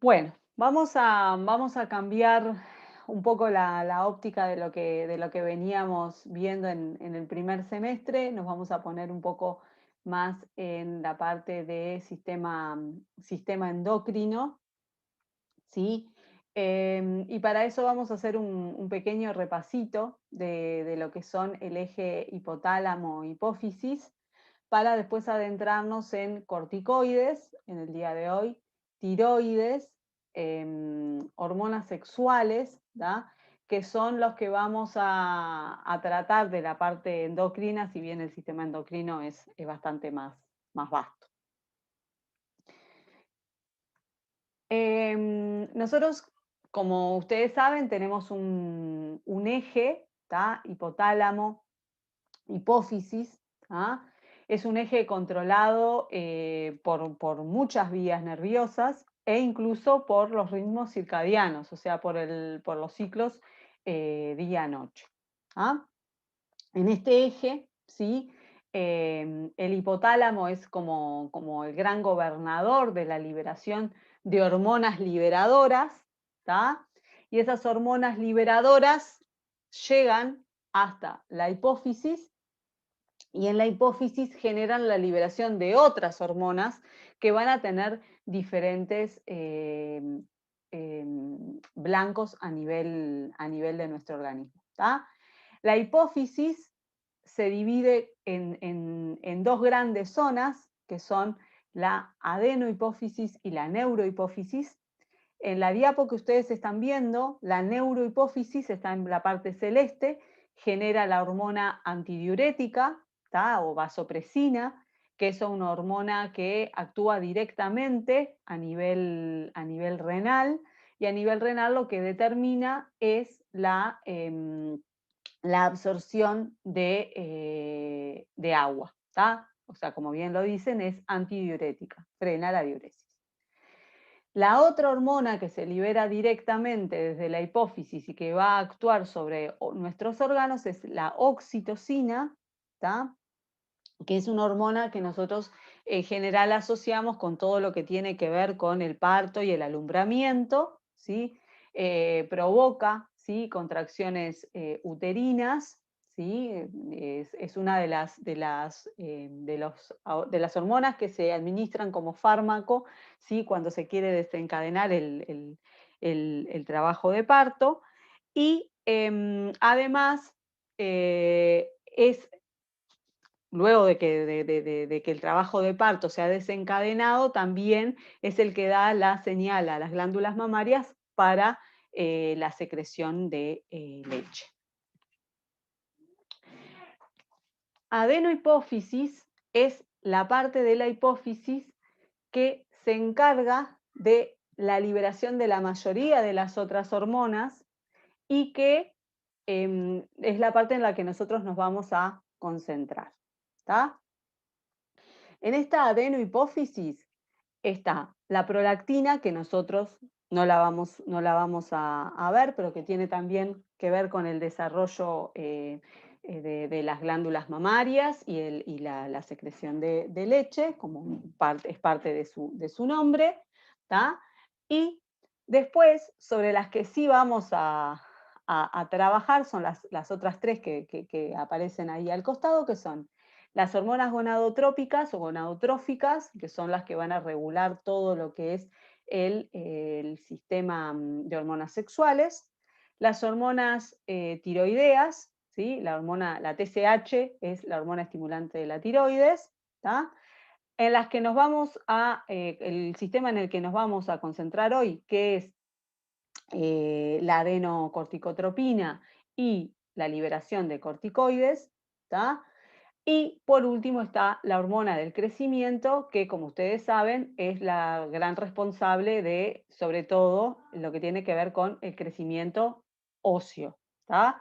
Bueno, vamos a cambiar un poco la óptica de lo que veníamos viendo en el primer semestre. Nos vamos a poner un poco más en la parte de sistema endocrino, ¿sí? Y para eso vamos a hacer un pequeño repasito de lo que son el eje hipotálamo-hipófisis, para después adentrarnos en corticoides en el día de hoy, tiroides, hormonas sexuales, ¿da? Que son los que vamos a tratar de la parte endocrina, si bien el sistema endocrino es bastante más vasto. Nosotros, como ustedes saben, tenemos un eje, ¿tá? Hipotálamo, hipófisis, ¿ah? Es un eje controlado por muchas vías nerviosas e incluso por los ritmos circadianos, o sea, por los ciclos día-noche. ¿Ah? En este eje, ¿sí? El hipotálamo es como el gran gobernador de la liberación de hormonas liberadoras, ¿tá? Y esas hormonas liberadoras llegan hasta la hipófisis, y en la hipófisis generan la liberación de otras hormonas que van a tener diferentes blancos a nivel de nuestro organismo. ¿Tá? La hipófisis se divide en dos grandes zonas, que son la adenohipófisis y la neurohipófisis. En la diapo que ustedes están viendo, la neurohipófisis está en la parte celeste, genera la hormona antidiurética, ¿tá? O vasopresina, que es una hormona que actúa directamente a nivel renal, y a nivel renal lo que determina es la absorción de agua, ¿tá? O sea, como bien lo dicen, es antidiurética, frena la diuresis. La otra hormona que se libera directamente desde la hipófisis y que va a actuar sobre nuestros órganos es la oxitocina, ¿tá? Que es una hormona que nosotros en general asociamos con todo lo que tiene que ver con el parto y el alumbramiento, ¿sí? Provoca, ¿sí? Contracciones uterinas, ¿sí? Es una de las hormonas que se administran como fármaco, ¿sí? Cuando se quiere desencadenar el trabajo de parto. Y además es luego de que el trabajo de parto se ha desencadenado, también es el que da la señal a las glándulas mamarias para la secreción de leche. Adenohipófisis es la parte de la hipófisis que se encarga de la liberación de la mayoría de las otras hormonas, y que es la parte en la que nosotros nos vamos a concentrar. ¿Está? En esta adenohipófisis está la prolactina, que nosotros no la vamos a ver, pero que tiene también que ver con el desarrollo de las glándulas mamarias y la secreción de leche, como es parte de su nombre. ¿Tá? Y después, sobre las que sí vamos a trabajar, son las otras tres que aparecen ahí al costado, que son las hormonas gonadotrópicas o gonadotróficas, que son las que van a regular todo lo que es el sistema de hormonas sexuales. Las hormonas tiroideas, ¿sí? La TSH es la hormona estimulante de la tiroides, ¿tá? En las que el sistema en el que nos vamos a concentrar hoy, que es la adenocorticotropina y la liberación de corticoides, ¿tá? Y por último está la hormona del crecimiento, que como ustedes saben es la gran responsable de, sobre todo, lo que tiene que ver con el crecimiento óseo. ¿Tá?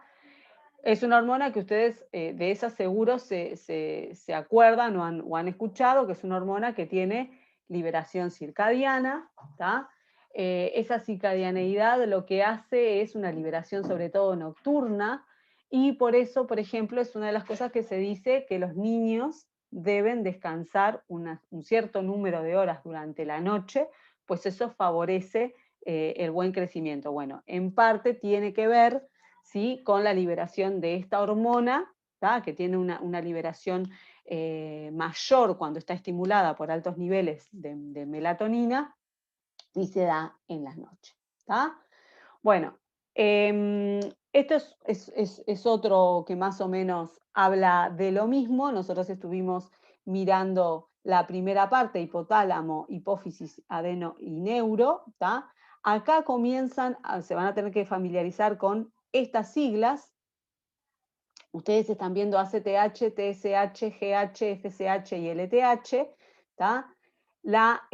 Es una hormona que ustedes de esa seguro se acuerdan o han escuchado, que es una hormona que tiene liberación circadiana. ¿Tá? Esa circadianeidad lo que hace es una liberación sobre todo nocturna, y por eso, por ejemplo, es una de las cosas que se dice que los niños deben descansar un cierto número de horas durante la noche, pues eso favorece el buen crecimiento. Bueno, en parte tiene que ver, ¿sí?, con la liberación de esta hormona, ¿tá?, que tiene una liberación mayor cuando está estimulada por altos niveles de melatonina y se da en las noches. ¿Tá? Bueno, esto es otro que más o menos habla de lo mismo. Nosotros estuvimos mirando la primera parte, hipotálamo, hipófisis, adeno y neuro. ¿Tá? Acá comienzan, se van a tener que familiarizar con estas siglas. Ustedes están viendo ACTH, TSH, GH, FSH y LTH. ¿Tá? La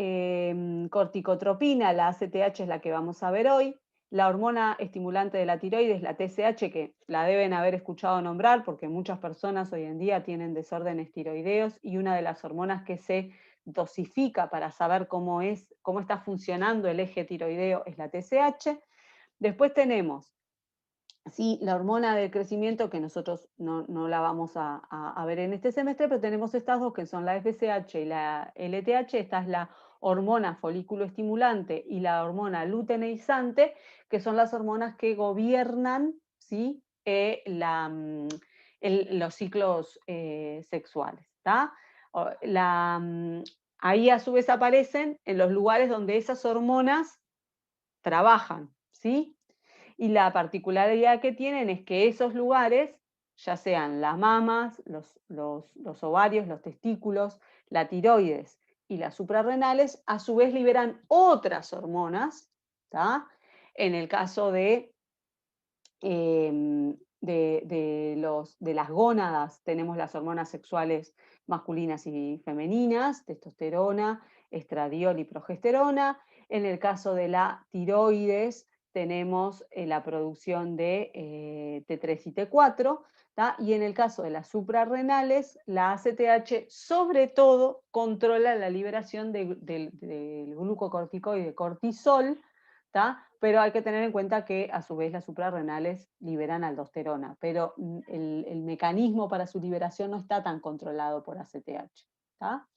corticotropina, la ACTH, es la que vamos a ver hoy. La hormona estimulante de la tiroides, la TSH, que la deben haber escuchado nombrar porque muchas personas hoy en día tienen desórdenes tiroideos, y una de las hormonas que se dosifica para saber cómo está funcionando el eje tiroideo es la TSH. Después tenemos, sí, la hormona del crecimiento, que nosotros no la vamos a ver en este semestre, pero tenemos estas dos que son la FSH y la LTH. Esta es la hormona folículo estimulante y la hormona luteinizante, que son las hormonas que gobiernan, ¿sí?, los ciclos sexuales. ¿Tá? Ahí a su vez aparecen en los lugares donde esas hormonas trabajan, ¿sí? Y la particularidad que tienen es que esos lugares, ya sean las mamas, los ovarios, los testículos, la tiroides y las suprarrenales, a su vez liberan otras hormonas. ¿Tá? En el caso de las gónadas, tenemos las hormonas sexuales masculinas y femeninas, testosterona, estradiol y progesterona. En el caso de la tiroides, tenemos la producción de T3 y T4, ¿tá? Y en el caso de las suprarrenales, la ACTH sobre todo controla la liberación del glucocorticoide cortisol, ¿tá? Pero hay que tener en cuenta que a su vez las suprarrenales liberan aldosterona, pero el mecanismo para su liberación no está tan controlado por ACTH. ¿Tá?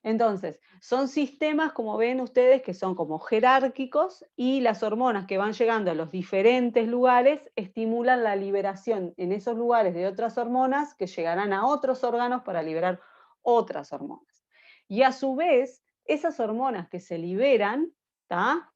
Entonces, son sistemas, como ven ustedes, que son como jerárquicos, y las hormonas que van llegando a los diferentes lugares estimulan la liberación en esos lugares de otras hormonas que llegarán a otros órganos para liberar otras hormonas. Y a su vez, esas hormonas que se liberan, ¿tá?,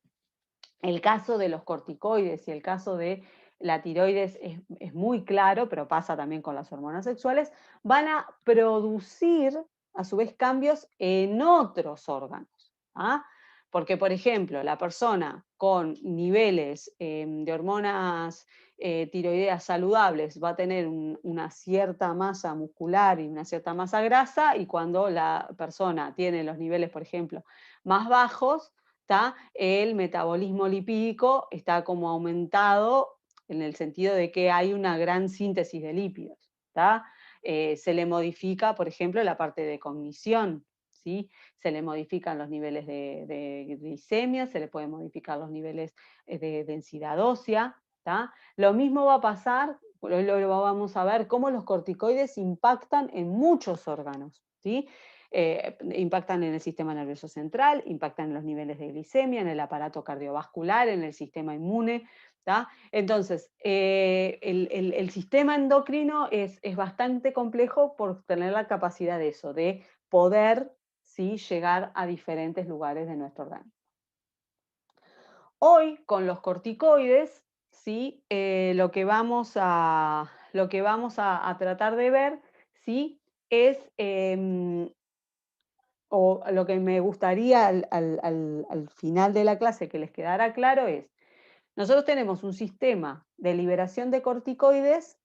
el caso de los corticoides y el caso de la tiroides es muy claro, pero pasa también con las hormonas sexuales, van a producir a su vez cambios en otros órganos. ¿Ah? Porque, por ejemplo, la persona con niveles de hormonas tiroideas saludables va a tener una cierta masa muscular y una cierta masa grasa, y cuando la persona tiene los niveles, por ejemplo, más bajos, ¿tá?, el metabolismo lipídico está como aumentado en el sentido de que hay una gran síntesis de lípidos. ¿Tá? Se le modifica, por ejemplo, la parte de cognición, ¿sí? Se le modifican los niveles de glicemia, se le pueden modificar los niveles de densidad ósea. ¿Tá? Lo mismo va a pasar, lo vamos a ver, cómo los corticoides impactan en muchos órganos. ¿Sí? Impactan en el sistema nervioso central, impactan en los niveles de glicemia, en el aparato cardiovascular, en el sistema inmune. ¿Tá? Entonces, el sistema endocrino es bastante complejo por tener la capacidad de eso, de poder, ¿sí?, llegar a diferentes lugares de nuestro organismo. Hoy, con los corticoides, ¿sí?, lo que vamos a tratar de ver, ¿sí?, es, o lo que me gustaría al final de la clase que les quedara claro es: nosotros tenemos un sistema de liberación de corticoides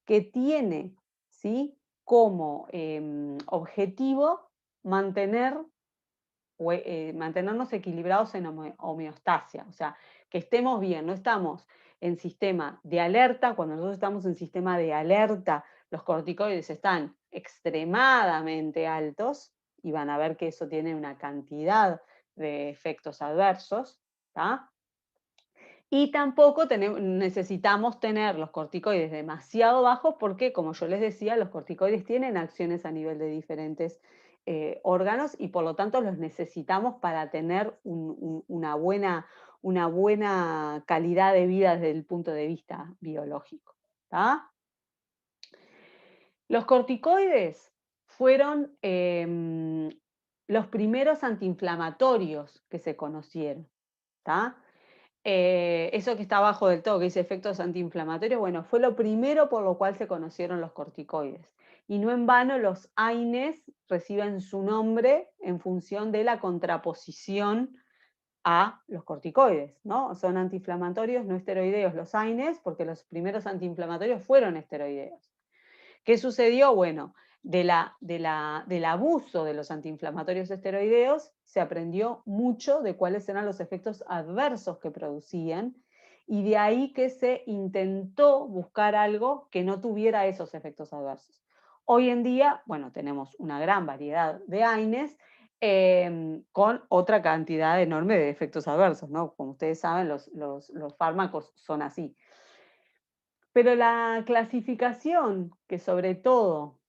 que tiene, ¿sí?, como objetivo mantenernos equilibrados en homeostasia, o sea, que estemos bien, no estamos en sistema de alerta. Cuando nosotros estamos en sistema de alerta, los corticoides están extremadamente altos, y van a ver que eso tiene una cantidad de efectos adversos. ¿Tá? Y tampoco necesitamos tener los corticoides demasiado bajos porque, como yo les decía, los corticoides tienen acciones a nivel de diferentes órganos y por lo tanto los necesitamos para tener una buena calidad de vida desde el punto de vista biológico. ¿Tá? Los corticoides fueron los primeros antiinflamatorios que se conocieron. ¿Tá? Eso que está abajo del todo, que dice efectos antiinflamatorios, bueno, fue lo primero por lo cual se conocieron los corticoides. Y no en vano los AINES reciben su nombre en función de la contraposición a los corticoides, ¿no? Son antiinflamatorios no esteroideos los AINES, porque los primeros antiinflamatorios fueron esteroideos. ¿Qué sucedió? Bueno, del abuso de los antiinflamatorios esteroideos se aprendió mucho de cuáles eran los efectos adversos que producían y de ahí que se intentó buscar algo que no tuviera esos efectos adversos. Hoy en día, bueno, tenemos una gran variedad de AINES con otra cantidad enorme de efectos adversos, ¿no? Como ustedes saben, los fármacos son así. Pero la clasificación que sobre todo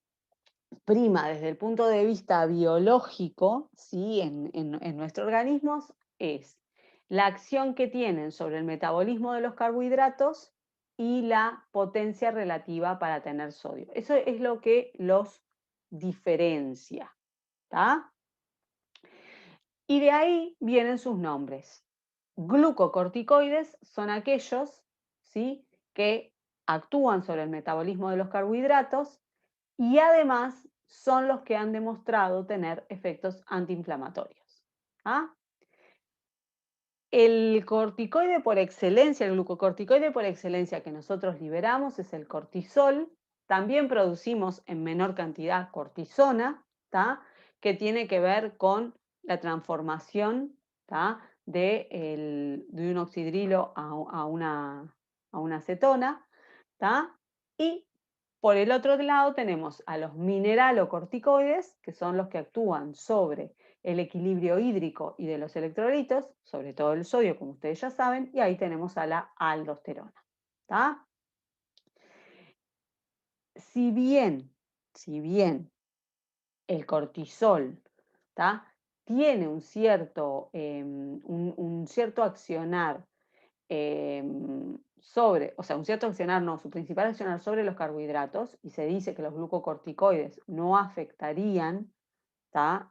prima desde el punto de vista biológico, ¿sí? en nuestro organismo, es la acción que tienen sobre el metabolismo de los carbohidratos y la potencia relativa para tener sodio. Eso es lo que los diferencia. ¿Tá? Y de ahí vienen sus nombres. Glucocorticoides son aquellos, ¿sí? que actúan sobre el metabolismo de los carbohidratos y además son los que han demostrado tener efectos antiinflamatorios. ¿Ah? El corticoide por excelencia, el glucocorticoide por excelencia que nosotros liberamos es el cortisol. También producimos en menor cantidad cortisona, ¿tá? Que tiene que ver con la transformación, ¿tá? de un oxidrilo a una acetona. ¿Tá? Y por el otro lado tenemos a los mineralocorticoides, que son los que actúan sobre el equilibrio hídrico y de los electrolitos, sobre todo el sodio, como ustedes ya saben, y ahí tenemos a la aldosterona. ¿Tá? Si bien el cortisol, ¿tá? tiene un cierto accionar un cierto accionar, no, su principal accionar sobre los carbohidratos, y se dice que los glucocorticoides no afectarían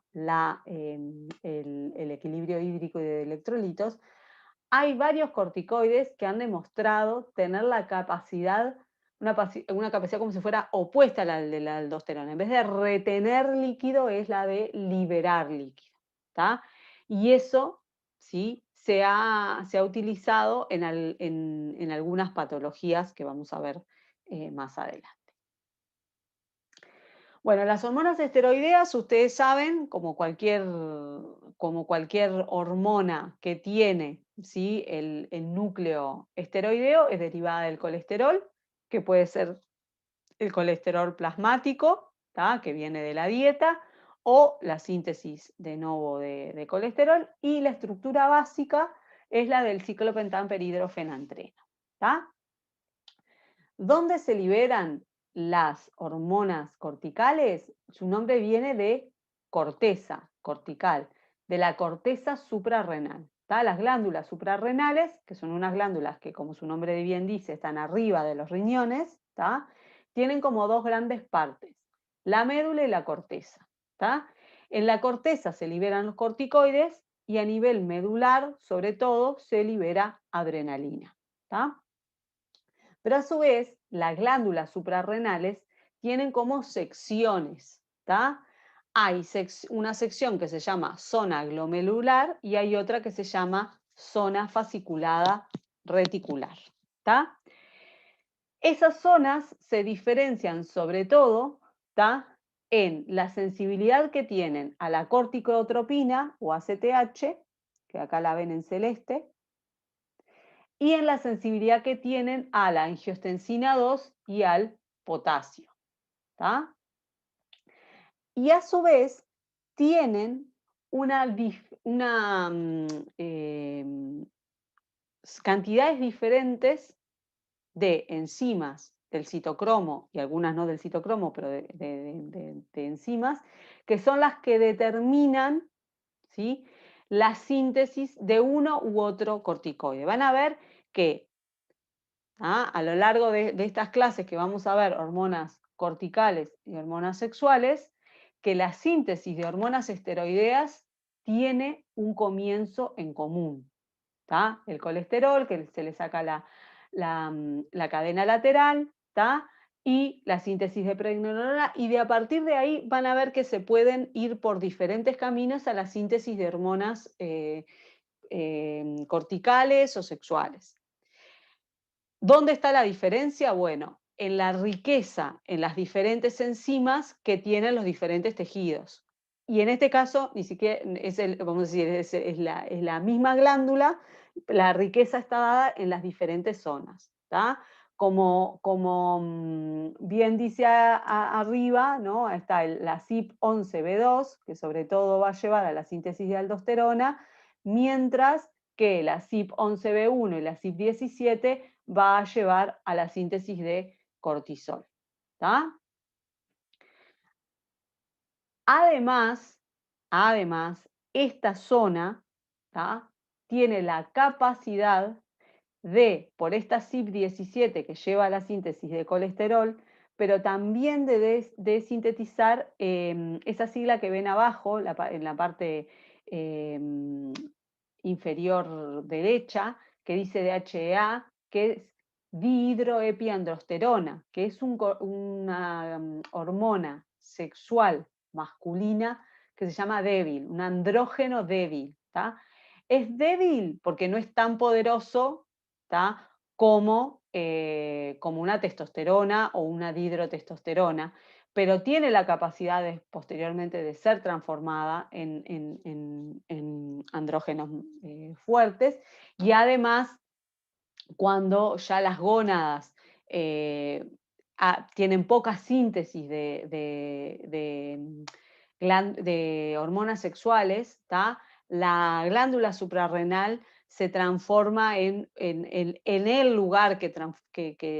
el equilibrio hídrico y de electrolitos, hay varios corticoides que han demostrado tener la capacidad, una capacidad como si fuera opuesta a la de la aldosterona. En vez de retener líquido, es la de liberar líquido. ¿Tá? Y eso, ¿sí? se ha utilizado en algunas patologías que vamos a ver más adelante. Bueno, las hormonas esteroideas, ustedes saben, como cualquier hormona que tiene, ¿sí? el núcleo esteroideo, es derivada del colesterol, que puede ser el colesterol plasmático, ¿tá? que viene de la dieta, o la síntesis de novo de colesterol, y la estructura básica es la del ciclopentanperidrofenantreno. ¿Tá? ¿Dónde se liberan las hormonas corticales? Su nombre viene de corteza cortical, de la corteza suprarrenal. ¿Tá? Las glándulas suprarrenales, que son unas glándulas que, como su nombre bien dice, están arriba de los riñones, ¿tá? tienen como dos grandes partes, la médula y la corteza. ¿Tá? En la corteza se liberan los corticoides y a nivel medular, sobre todo, se libera adrenalina. ¿Tá? Pero a su vez, las glándulas suprarrenales tienen como secciones. ¿Tá? Hay una sección que se llama zona glomerular y hay otra que se llama zona fasciculada reticular. ¿Tá? Esas zonas se diferencian sobre todo, ¿tá? en la sensibilidad que tienen a la corticotropina o ACTH, que acá la ven en celeste, y en la sensibilidad que tienen a la angiostensina 2 y al potasio. ¿Tá? Y a su vez tienen cantidades diferentes de enzimas del citocromo, y algunas no del citocromo, pero de enzimas, que son las que determinan, ¿sí?, la síntesis de uno u otro corticoide. Van a ver que a lo largo de estas clases que vamos a ver hormonas corticales y hormonas sexuales, que la síntesis de hormonas esteroideas tiene un comienzo en común. ¿Tá? El colesterol, que se le saca la cadena lateral, ¿tá? Y la síntesis de pregnenolona, y de a partir de ahí van a ver que se pueden ir por diferentes caminos a la síntesis de hormonas corticales o sexuales. ¿Dónde está la diferencia? Bueno, en la riqueza, en las diferentes enzimas que tienen los diferentes tejidos. Y en este caso, ni siquiera es vamos a decir, es la misma glándula, la riqueza está dada en las diferentes zonas. ¿Tá? Como bien dice arriba, ¿no? Está la CYP11B2, que sobre todo va a llevar a la síntesis de aldosterona, mientras que la CYP11B1 y la CYP17 va a llevar a la síntesis de cortisol. ¿Tá? Además, esta zona, ¿tá?, tiene la capacidad de, por esta CYP17 que lleva a la síntesis de colesterol, pero también de sintetizar esa sigla que ven abajo, en la parte inferior derecha, que dice DHEA, que es dihidroepiandrosterona, que es una hormona sexual masculina que se llama débil, un andrógeno débil. ¿Tá? Es débil porque no es tan poderoso, ¿tá?, como una testosterona o una dihidrotestosterona, pero tiene la capacidad posteriormente de ser transformada en andrógenos fuertes, y además cuando ya las gónadas tienen poca síntesis de hormonas sexuales, ¿tá?, la glándula suprarrenal se transforma en el lugar que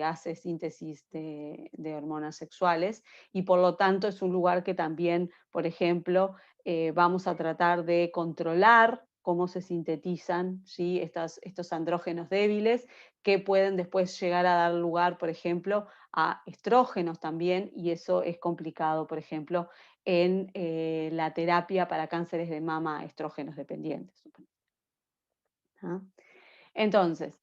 hace síntesis de hormonas sexuales, y por lo tanto es un lugar que también, por ejemplo, vamos a tratar de controlar cómo se sintetizan, ¿sí?, estos andrógenos débiles, que pueden después llegar a dar lugar, por ejemplo, a estrógenos también, y eso es complicado, por ejemplo, en la terapia para cánceres de mama estrógenos dependientes. ¿Ah? Entonces,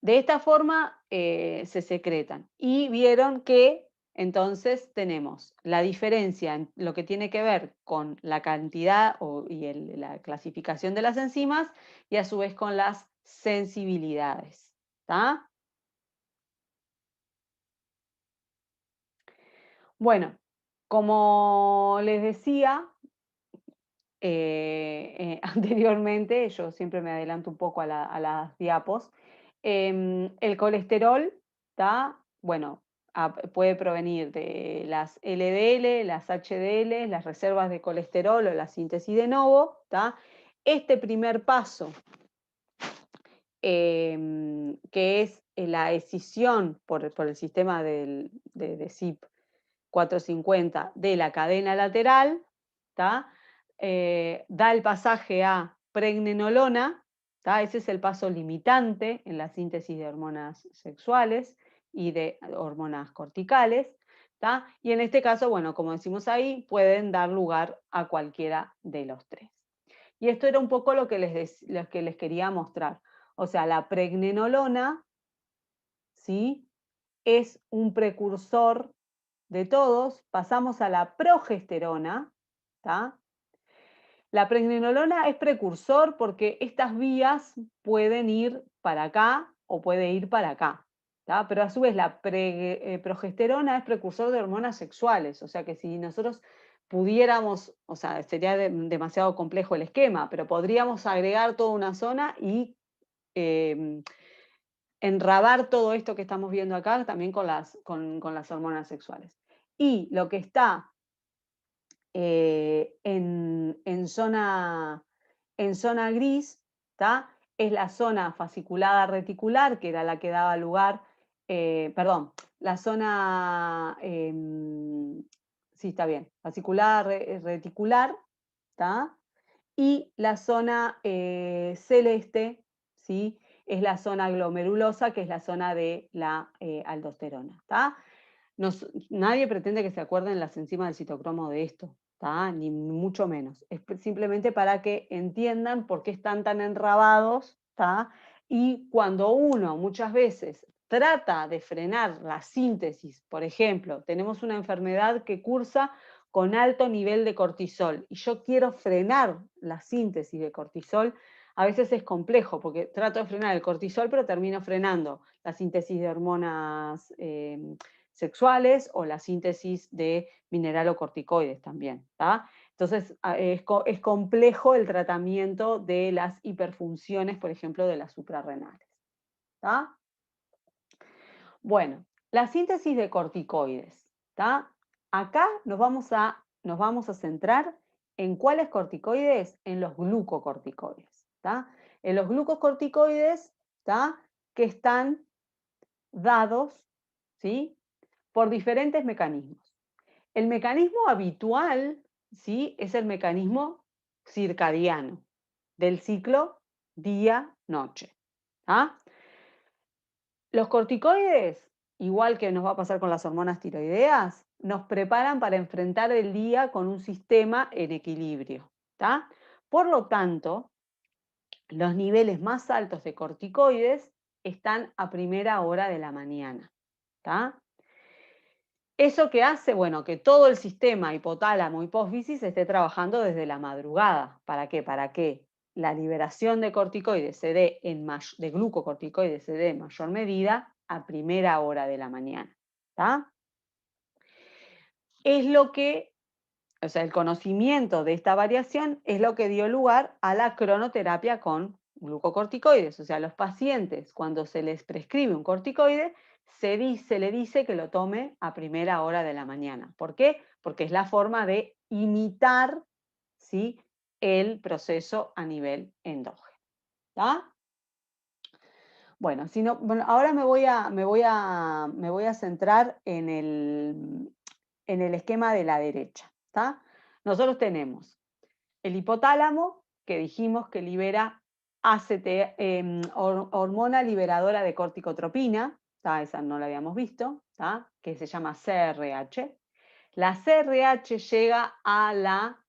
de esta forma se secretan. Y vieron que entonces tenemos la diferencia en lo que tiene que ver con la cantidad la clasificación de las enzimas, y a su vez con las sensibilidades. ¿Tá? Bueno, como les decía anteriormente, yo siempre me adelanto un poco a las diapos, el colesterol, ¿tá?, bueno, puede provenir de las LDL, las HDL, las reservas de colesterol o la síntesis de novo. ¿Tá? Este primer paso, que es la escisión por el sistema de CYP450 de la cadena lateral, ¿tá?, da el pasaje a pregnenolona, ¿tá? Ese es el paso limitante en la síntesis de hormonas sexuales y de hormonas corticales. ¿Tá? Y en este caso, bueno, como decimos ahí, pueden dar lugar a cualquiera de los tres. Y esto era un poco lo que les quería mostrar. O sea, la pregnenolona, ¿sí?, es un precursor de todos. Pasamos a la progesterona. ¿Tá? La pregnenolona es precursor porque estas vías pueden ir para acá o puede ir para acá. ¿Tá? Pero a su vez la progesterona es precursor de hormonas sexuales. O sea que si nosotros pudiéramos, o sea, sería demasiado complejo el esquema, pero podríamos agregar toda una zona y enrabar todo esto que estamos viendo acá también con las hormonas sexuales. Y lo que está en zona gris, ¿tá?, es la zona fasciculada reticular, que era la que daba lugar, perdón, la zona sí, está bien, fascicular, reticular, ¿está? Y la zona celeste, ¿sí? Es la zona glomerulosa, que es la zona de la aldosterona, ¿está? Nadie pretende que se acuerden las enzimas del citocromo de esto, ¿tá? Ni mucho menos. Es simplemente para que entiendan por qué están tan enrabados, ¿tá? Y cuando uno muchas veces trata de frenar la síntesis, por ejemplo, tenemos una enfermedad que cursa con alto nivel de cortisol y yo quiero frenar la síntesis de cortisol, a veces es complejo porque trato de frenar el cortisol, pero termino frenando la síntesis de hormonas sexuales o la síntesis de mineralocorticoides también, ¿tá? Entonces, es complejo el tratamiento de las hiperfunciones, por ejemplo, de las suprarrenales, ¿tá? Bueno, la síntesis de corticoides, ¿tá? Acá nos vamos a centrar en cuáles corticoides, en los glucocorticoides, ¿tá? En los glucocorticoides, ¿tá? Que están dados, ¿sí? Por diferentes mecanismos. El mecanismo habitual, ¿sí? Es el mecanismo circadiano del ciclo día-noche. ¿Ah? Los corticoides, igual que nos va a pasar con las hormonas tiroideas, nos preparan para enfrentar el día con un sistema en equilibrio. ¿Tá? Por lo tanto, los niveles más altos de corticoides están a primera hora de la mañana. ¿Tá? ¿Eso qué hace? Bueno, que todo el sistema hipotálamo, hipófisis esté trabajando desde la madrugada. ¿Para qué? Para que la liberación de corticoides se dé de glucocorticoides se dé en mayor medida a primera hora de la mañana. ¿Está? Es lo que, o sea, el conocimiento de esta variación es lo que dio lugar a la cronoterapia con glucocorticoides. O sea, a los pacientes, cuando se les prescribe un corticoide, se le dice que lo tome a primera hora de la mañana. ¿Por qué? Porque es la forma de imitar, ¿sí?, el proceso a nivel endógeno. ¿Está? Bueno, ahora me voy a centrar en el esquema de la derecha. ¿Está? Nosotros tenemos el hipotálamo, que dijimos que libera hormona liberadora de corticotropina, ¿tá? Esa no la habíamos visto, ¿tá? Que se llama CRH. La CRH llega a la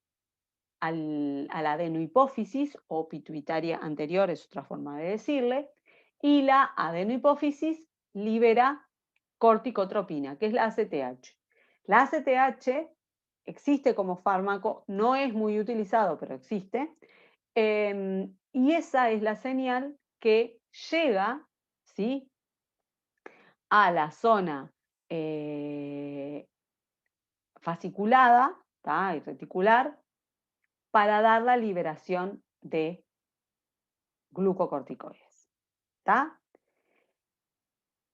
adenohipófisis o pituitaria anterior, es otra forma de decirle, y la adenohipófisis libera corticotropina, que es la ACTH. La ACTH existe como fármaco, no es muy utilizado, pero existe, y esa es la señal que llega, ¿sí?, a la zona fasciculada, ¿tá?, y reticular, para dar la liberación de glucocorticoides. ¿Está?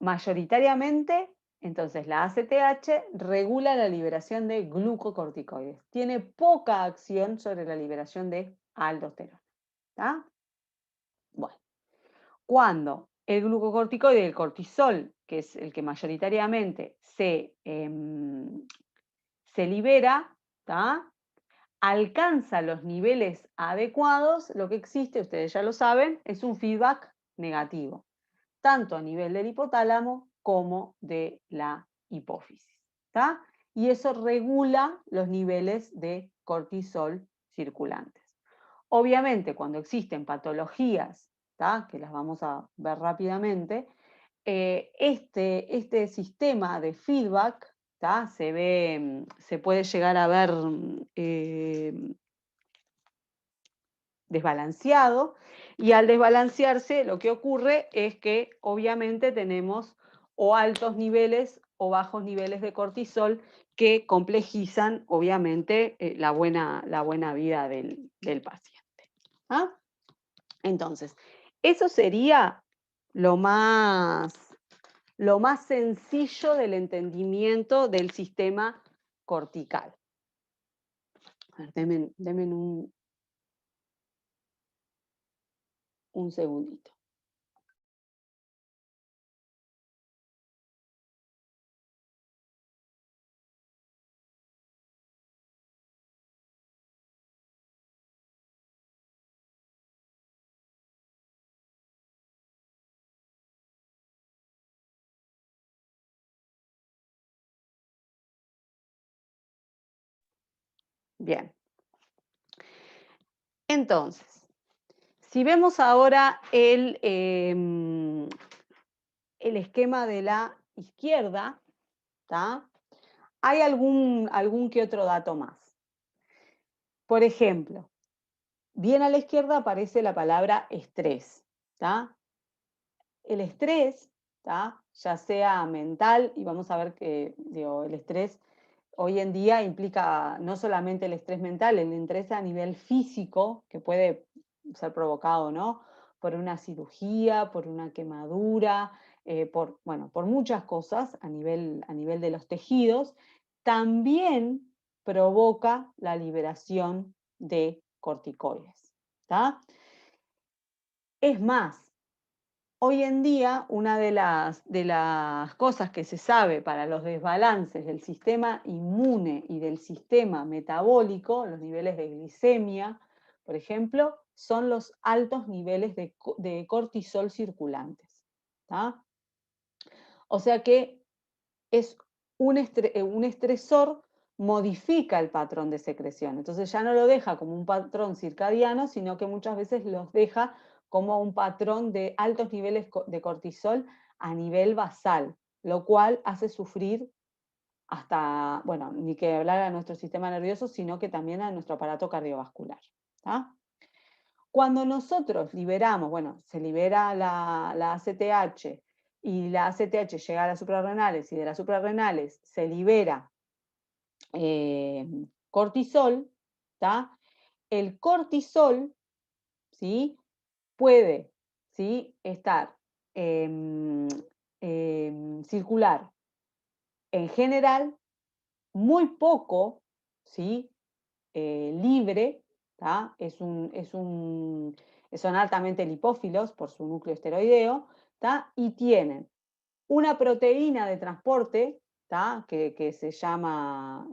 Mayoritariamente, entonces la ACTH regula la liberación de glucocorticoides. Tiene poca acción sobre la liberación de aldosterona. ¿Está? Bueno, cuando el glucocorticoide y el cortisol, que es el que mayoritariamente se libera, ¿está?, alcanza los niveles adecuados, lo que existe, ustedes ya lo saben, es un feedback negativo, tanto a nivel del hipotálamo como de la hipófisis. ¿Tá? Y eso regula los niveles de cortisol circulantes. Obviamente, cuando existen patologías, ¿tá?, que las vamos a ver rápidamente, este sistema de feedback, ¿tá?, se puede llegar a ver desbalanceado, y al desbalancearse lo que ocurre es que obviamente tenemos o altos niveles o bajos niveles de cortisol que complejizan obviamente la buena vida del paciente. ¿Ah? Entonces, eso sería lo más sencillo del entendimiento del sistema cortical. A ver, denme un segundito. Bien. Entonces, si vemos ahora el esquema de la izquierda, ¿tá? Hay algún que otro dato más. Por ejemplo, bien a la izquierda aparece la palabra estrés, ¿tá? El estrés, ¿tá? Ya sea mental, y vamos a ver que el estrés hoy en día implica no solamente el estrés mental, el estrés a nivel físico, que puede ser provocado, ¿no? Por una cirugía, por una quemadura, por muchas cosas a nivel de los tejidos, también provoca la liberación de corticoides, ¿tá? Es más, hoy en día, una de las cosas que se sabe para los desbalances del sistema inmune y del sistema metabólico, los niveles de glicemia, por ejemplo, son los altos niveles de cortisol circulantes, ¿tá? O sea que es un estresor modifica el patrón de secreción. Entonces ya no lo deja como un patrón circadiano, sino que muchas veces los deja como un patrón de altos niveles de cortisol a nivel basal, lo cual hace sufrir hasta, bueno, ni que hablar a nuestro sistema nervioso, sino que también a nuestro aparato cardiovascular. ¿Tá? Cuando nosotros liberamos, bueno, se libera la ACTH y la ACTH llega a las suprarrenales y de las suprarrenales se libera cortisol, ¿tá? El cortisol, ¿sí? Puede, ¿sí? Estar, circular en general muy poco, ¿sí? Libre, ¿tá? Son altamente lipófilos por su núcleo esteroideo, ¿tá? Y tienen una proteína de transporte, ¿tá? Que se llama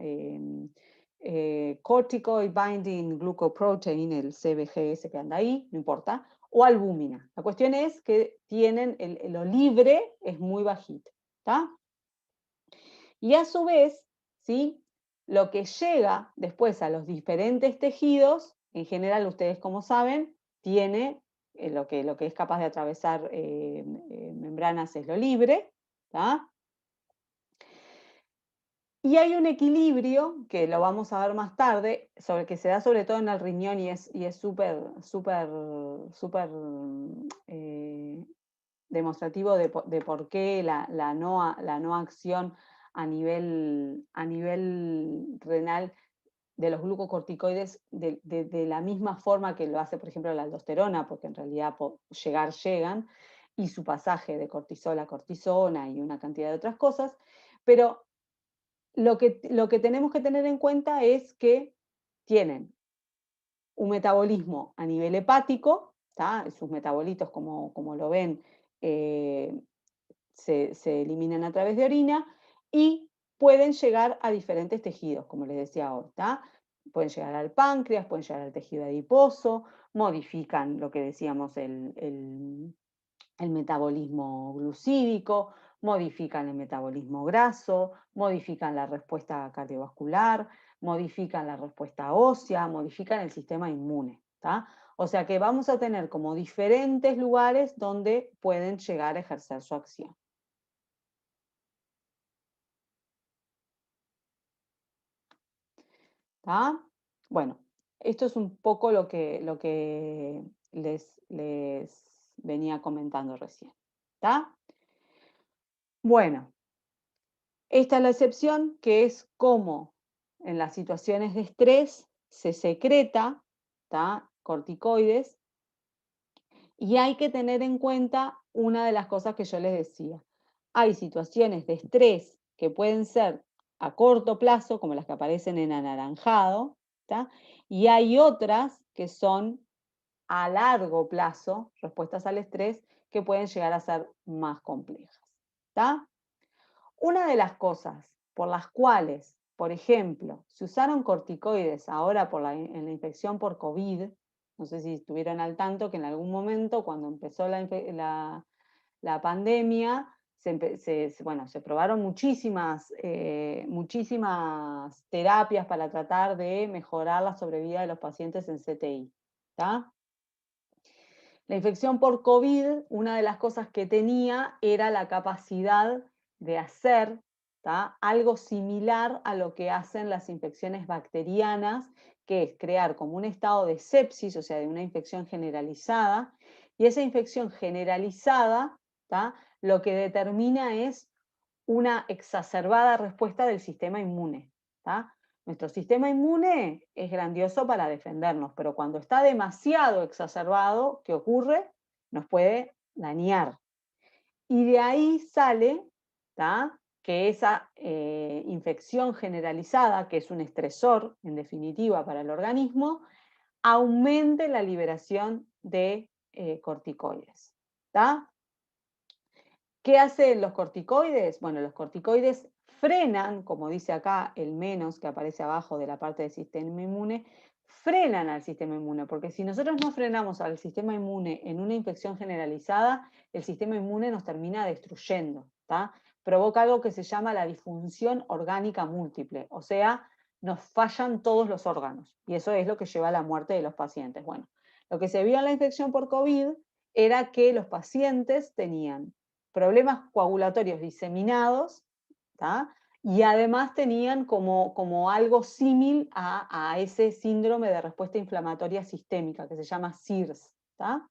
Corticoid Binding Glucoprotein, el CBGS que anda ahí, no importa, o albúmina. La cuestión es que tienen, lo libre es muy bajito, ¿tá? Y a su vez, ¿sí? Lo que llega después a los diferentes tejidos, en general ustedes como saben, tiene lo que es capaz de atravesar membranas es lo libre, ¿tá? Y hay un equilibrio, que lo vamos a ver más tarde, que se da sobre todo en el riñón y es súper, súper, súper demostrativo de por qué la no acción a nivel renal de los glucocorticoides de la misma forma que lo hace, por ejemplo, la aldosterona, porque en realidad llegan, y su pasaje de cortisol a cortisona y una cantidad de otras cosas, pero lo que tenemos que tener en cuenta es que tienen un metabolismo a nivel hepático, ¿tá? Sus metabolitos, como lo ven, se eliminan a través de orina y pueden llegar a diferentes tejidos, como les decía ahora, ¿tá? Pueden llegar al páncreas, pueden llegar al tejido adiposo, modifican lo que decíamos, el metabolismo glucídico, modifican el metabolismo graso, modifican la respuesta cardiovascular, modifican la respuesta ósea, modifican el sistema inmune, ¿tá? O sea que vamos a tener como diferentes lugares donde pueden llegar a ejercer su acción. ¿Tá? Bueno, esto es un poco lo que les venía comentando recién. ¿Tá? Bueno, esta es la excepción, que es cómo en las situaciones de estrés se secreta, ¿tá? Corticoides, y hay que tener en cuenta una de las cosas que yo les decía. Hay situaciones de estrés que pueden ser a corto plazo, como las que aparecen en anaranjado, ¿tá? Y hay otras que son a largo plazo, respuestas al estrés, que pueden llegar a ser más complejas, ¿tá? Una de las cosas por las cuales, por ejemplo, se usaron corticoides ahora en la infección por COVID, no sé si estuvieron al tanto que en algún momento, cuando empezó la pandemia, bueno, se probaron muchísimas terapias para tratar de mejorar la sobrevida de los pacientes en CTI. ¿Tá? La infección por COVID, una de las cosas que tenía era la capacidad de hacer, ¿tá?, algo similar a lo que hacen las infecciones bacterianas, que es crear como un estado de sepsis, o sea, de una infección generalizada, y esa infección generalizada, ¿tá?, lo que determina es una exacerbada respuesta del sistema inmune. ¿Tá? Nuestro sistema inmune es grandioso para defendernos, pero cuando está demasiado exacerbado, ¿qué ocurre? Nos puede dañar. Y de ahí sale, ¿tá?, que esa infección generalizada, que es un estresor, en definitiva, para el organismo, aumente la liberación de corticoides. ¿Tá? ¿Qué hacen los corticoides? Bueno, los corticoides frenan, como dice acá el menos que aparece abajo de la parte del sistema inmune, frenan al sistema inmune, porque si nosotros no frenamos al sistema inmune en una infección generalizada, el sistema inmune nos termina destruyendo, ¿tá? Provoca algo que se llama la disfunción orgánica múltiple, o sea, nos fallan todos los órganos, y eso es lo que lleva a la muerte de los pacientes. Bueno, lo que se vio en la infección por COVID era que los pacientes tenían problemas coagulatorios diseminados, ¿tá?, y además tenían como algo símil a ese síndrome de respuesta inflamatoria sistémica que se llama SIRS. ¿Tá?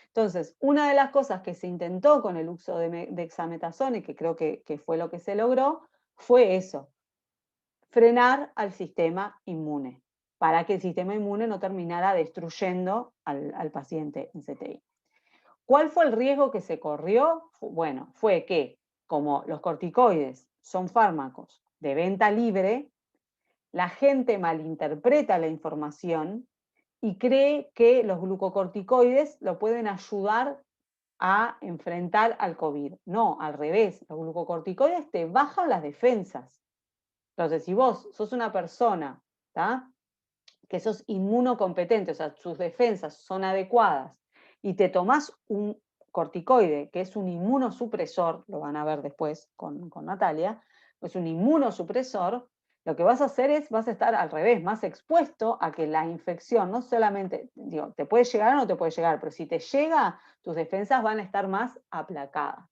Entonces, una de las cosas que se intentó con el uso de dexametasona, y que creo que fue lo que se logró, fue eso, frenar al sistema inmune, para que el sistema inmune no terminara destruyendo al paciente en CTI. ¿Cuál fue el riesgo que se corrió? Bueno, fue que, como los corticoides son fármacos de venta libre, la gente malinterpreta la información y cree que los glucocorticoides lo pueden ayudar a enfrentar al COVID. No, al revés, los glucocorticoides te bajan las defensas. Entonces, si vos sos una persona, ¿tá?, que sos inmunocompetente, o sea, sus defensas son adecuadas, y te tomás un corticoide, que es un inmunosupresor, lo van a ver después con Natalia, es un inmunosupresor, lo que vas a hacer es, vas a estar al revés, más expuesto a que la infección, no solamente, digo, te puede llegar o no te puede llegar, pero si te llega, tus defensas van a estar más aplacadas.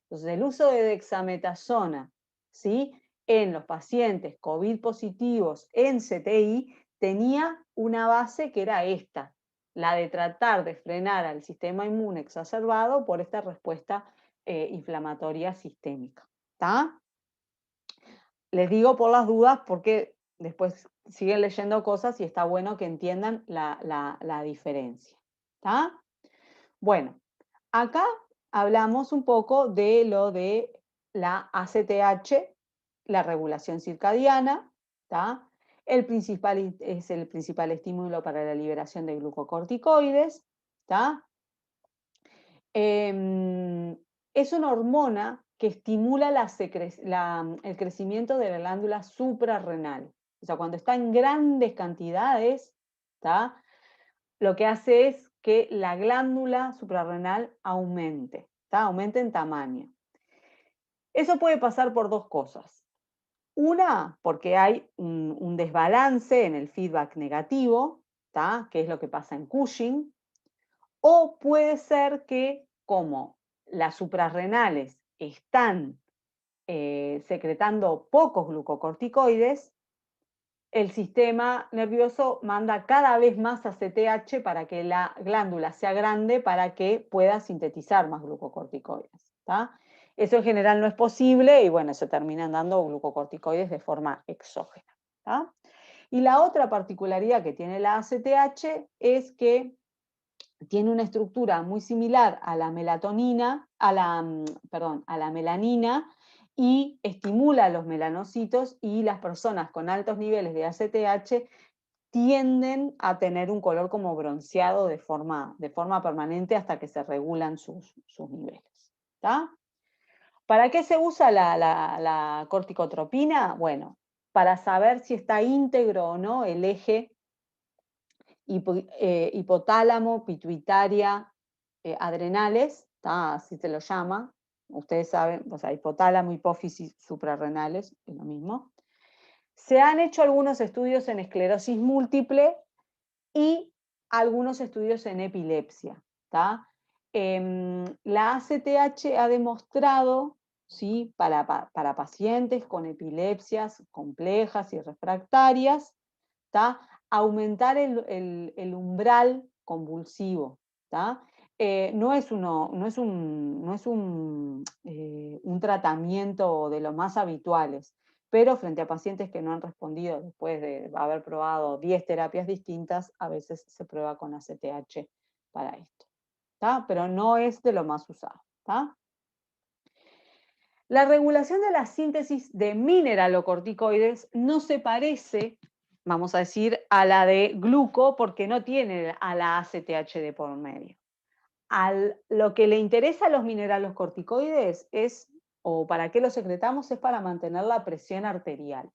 Entonces, el uso de dexametasona, ¿sí?, en los pacientes COVID positivos en CTI, tenía una base que era esta, la de tratar de frenar al sistema inmune exacerbado por esta respuesta inflamatoria sistémica. ¿Tá? Les digo por las dudas porque después siguen leyendo cosas y está bueno que entiendan la diferencia. ¿Tá? Bueno, acá hablamos un poco de lo de la ACTH, la regulación circadiana, ¿tá? Es el principal estímulo para la liberación de glucocorticoides, ¿tá? Es una hormona que estimula el crecimiento de la glándula suprarrenal. O sea, cuando está en grandes cantidades, ¿tá?, lo que hace es que la glándula suprarrenal aumente, ¿tá?, aumente en tamaño. Eso puede pasar por dos cosas. Una, porque hay un desbalance en el feedback negativo, ¿tá?, que es lo que pasa en Cushing, o puede ser que, como las suprarrenales están secretando pocos glucocorticoides, el sistema nervioso manda cada vez más ACTH para que la glándula sea grande para que pueda sintetizar más glucocorticoides. ¿Tá? Eso en general no es posible y bueno, se terminan dando glucocorticoides de forma exógena. ¿Tá? Y la otra particularidad que tiene la ACTH es que tiene una estructura muy similar a la melatonina, a la melanina, y estimula los melanocitos, y las personas con altos niveles de ACTH tienden a tener un color como bronceado de forma permanente hasta que se regulan sus niveles. ¿Tá? ¿Para qué se usa la corticotropina? Bueno, para saber si está íntegro o no el eje hipotálamo, pituitaria, adrenales, así se lo llama, ustedes saben, o sea, hipotálamo, hipófisis, suprarrenales, es lo mismo. Se han hecho algunos estudios en esclerosis múltiple y algunos estudios en epilepsia. La ACTH ha demostrado, ¿sí?, para pacientes con epilepsias complejas y refractarias, aumentar el umbral convulsivo. No es un tratamiento de los más habituales, pero frente a pacientes que no han respondido después de haber probado 10 terapias distintas, a veces se prueba con ACTH para esto. Pero no es de lo más usado. La regulación de la síntesis de mineralocorticoides no se parece, vamos a decir, a la de gluco porque no tiene a la ACTH de por medio. Lo que le interesa a los mineralocorticoides es, o para qué los secretamos, es para mantener la presión arterial.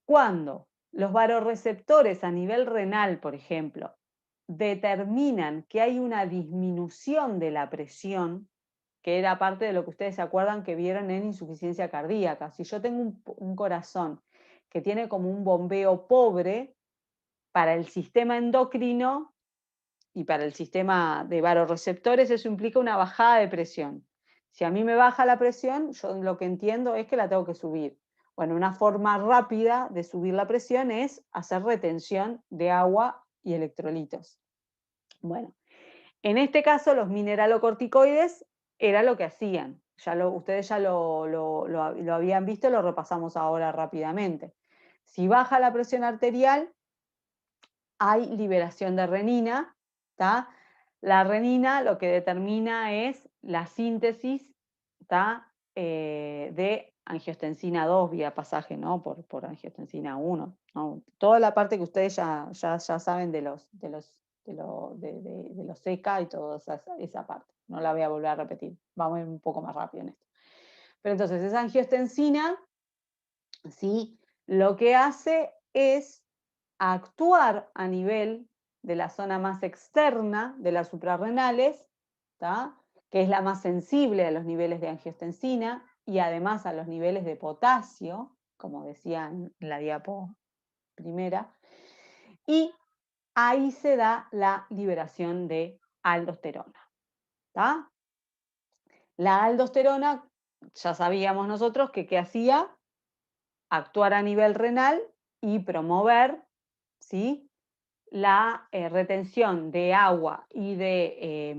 Cuando los vasoreceptores a nivel renal, por ejemplo, determinan que hay una disminución de la presión, que era parte de lo que ustedes se acuerdan que vieron en insuficiencia cardíaca. Si yo tengo un corazón que tiene como un bombeo pobre, para el sistema endocrino y para el sistema de vasoreceptores eso implica una bajada de presión. Si a mí me baja la presión, yo lo que entiendo es que la tengo que subir. Bueno, una forma rápida de subir la presión es hacer retención de agua y electrolitos. Bueno, en este caso los mineralocorticoides era lo que hacían. Ustedes ya lo habían visto, lo repasamos ahora rápidamente. Si baja la presión arterial, hay liberación de renina. La renina lo que determina es la síntesis de angiostensina 2 vía pasaje, ¿no? por angiostensina 1. ¿no? Toda la parte que ustedes ya saben de los ECA y toda esa parte. No la voy a volver a repetir. Vamos a ir un poco más rápido en esto. Pero entonces esa angiostensina, ¿sí?, lo que hace es actuar a nivel de la zona más externa de las suprarrenales, que es la más sensible a los niveles de angiostensina y además a los niveles de potasio, como decía en la diapo primera, y ahí se da la liberación de aldosterona. La aldosterona, ya sabíamos nosotros que ¿qué hacía? Actuar a nivel renal y promover, ¿sí?, la retención de agua y de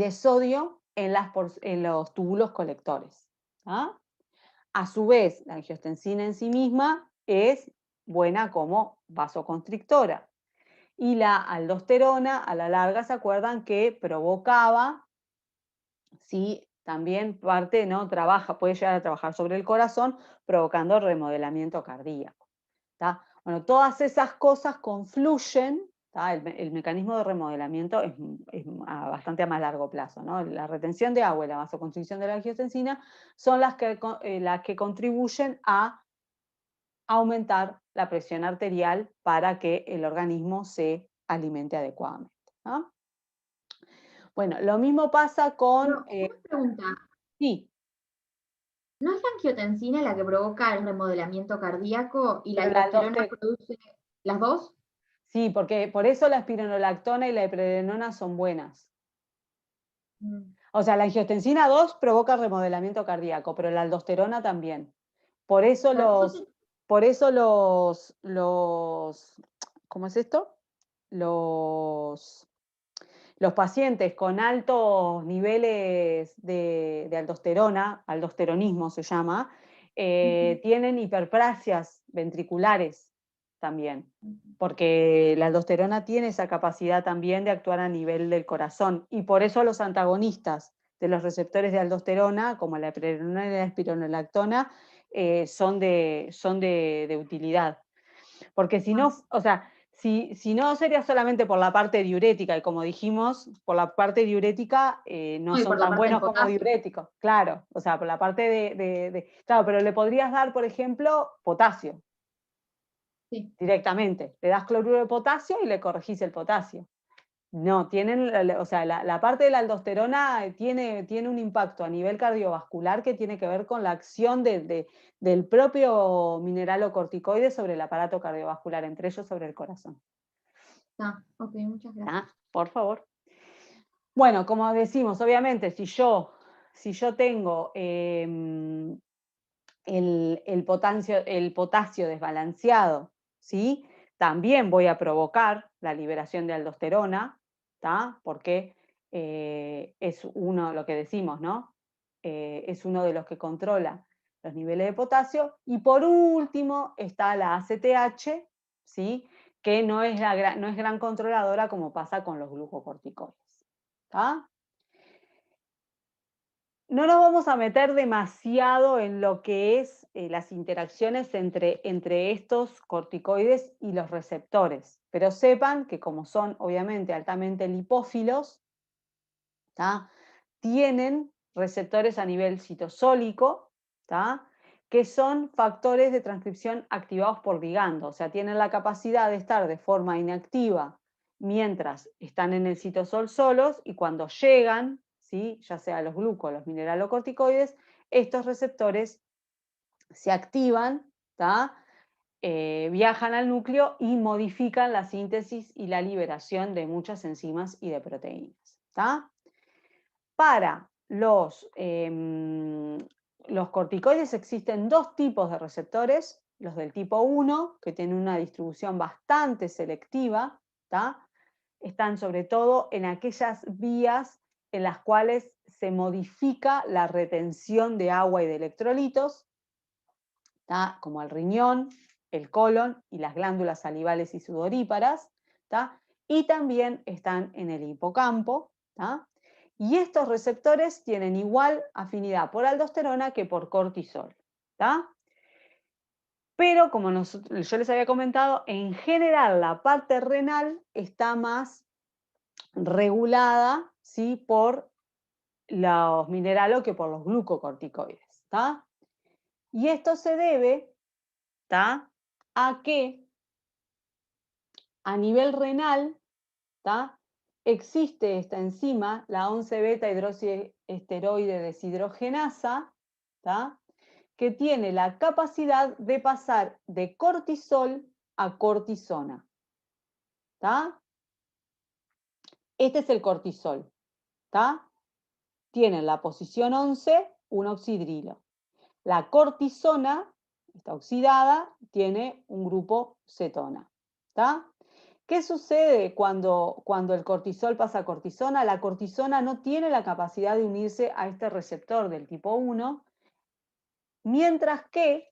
sodio en los túbulos colectores. A su vez, la angiostensina en sí misma es buena como vasoconstrictora. Y la aldosterona, a la larga, ¿se acuerdan que provocaba, sí, también parte, ¿no?, puede llegar a trabajar sobre el corazón, provocando remodelamiento cardíaco. Bueno, todas esas cosas confluyen. El mecanismo de remodelamiento es bastante a más largo plazo, ¿no? La retención de agua y la vasoconstricción de la angiostensina son las que contribuyen a aumentar la presión arterial para que el organismo se alimente adecuadamente. Bueno, lo mismo pasa con... Una pregunta, sí, ¿no es la angiotensina la que provoca el remodelamiento cardíaco y la pero la aldosterona aldosterona... produce las dos? Sí, porque por eso la espironolactona y la eprednona son buenas. Mm. O sea, la angiostensina 2 provoca remodelamiento cardíaco, pero la aldosterona también. Por eso Claro, ¿cómo es esto? Los pacientes con altos niveles de aldosterona, aldosteronismo se llama, tienen hiperplasias ventriculares también, porque la aldosterona tiene esa capacidad también de actuar a nivel del corazón, y por eso los antagonistas de los receptores de aldosterona, como la eprednona y la espironolactona, son de utilidad. Porque si no, o sea, si no sería solamente por la parte diurética, y como dijimos, por la parte diurética no No, y son por la tan parte del buenos como potasio. diuréticos, claro, o sea, por la parte claro, pero le podrías dar, por ejemplo, potasio Sí. directamente, le das cloruro de potasio y le corregís el potasio. No, tienen, o sea, la parte de la aldosterona tiene un impacto a nivel cardiovascular que tiene que ver con la acción del propio mineralocorticoide sobre el aparato cardiovascular, entre ellos sobre el corazón. Ok, muchas gracias. Por favor. Bueno, como decimos, obviamente, si yo tengo el potasio desbalanceado, ¿sí? También voy a provocar la liberación de aldosterona, ¿tá? Porque es uno, lo que decimos, ¿no? Es uno de los que controla los niveles de potasio. Y por último está la ACTH, ¿sí? Que no es gran controladora como pasa con los glucocorticoides. ¿Tá? No nos vamos a meter demasiado en lo que es las interacciones entre estos corticoides y los receptores, pero sepan que como son obviamente altamente lipófilos, ¿tá? Tienen receptores a nivel citosólico, ¿tá? Que son factores de transcripción activados por ligando, o sea, tienen la capacidad de estar de forma inactiva mientras están en el citosol solos y cuando llegan, ¿sí? Ya sea los glucos, los mineralocorticoides, estos receptores se activan, ¿tá? Viajan al núcleo y modifican la síntesis y la liberación de muchas enzimas y de proteínas. ¿Tá? Para los corticoides existen dos tipos de receptores, los del tipo 1, que tienen una distribución bastante selectiva, ¿tá? Están sobre todo en aquellas vías en las cuales se modifica la retención de agua y de electrolitos, ¿tá? Como el riñón, el colon y las glándulas salivales y sudoríparas, ¿tá? Y también están en el hipocampo, ¿tá? Y estos receptores tienen igual afinidad por aldosterona que por cortisol, ¿tá? Pero como yo les había comentado, en general la parte renal está más regulada, ¿sí? Por los minerales que por los glucocorticoides, ¿tá? Y esto se debe, ¿tá? A que a nivel renal, ¿tá? Existe esta enzima, la 11-beta hidroxiesteroide deshidrogenasa, ¿tá? Que tiene la capacidad de pasar de cortisol a cortisona. ¿Tá? Este es el cortisol. ¿Tá? Tiene en la posición 11 un oxidrilo. La cortisona, está oxidada, tiene un grupo cetona. ¿Tá? ¿Qué sucede cuando el cortisol pasa a cortisona? La cortisona no tiene la capacidad de unirse a este receptor del tipo 1, mientras que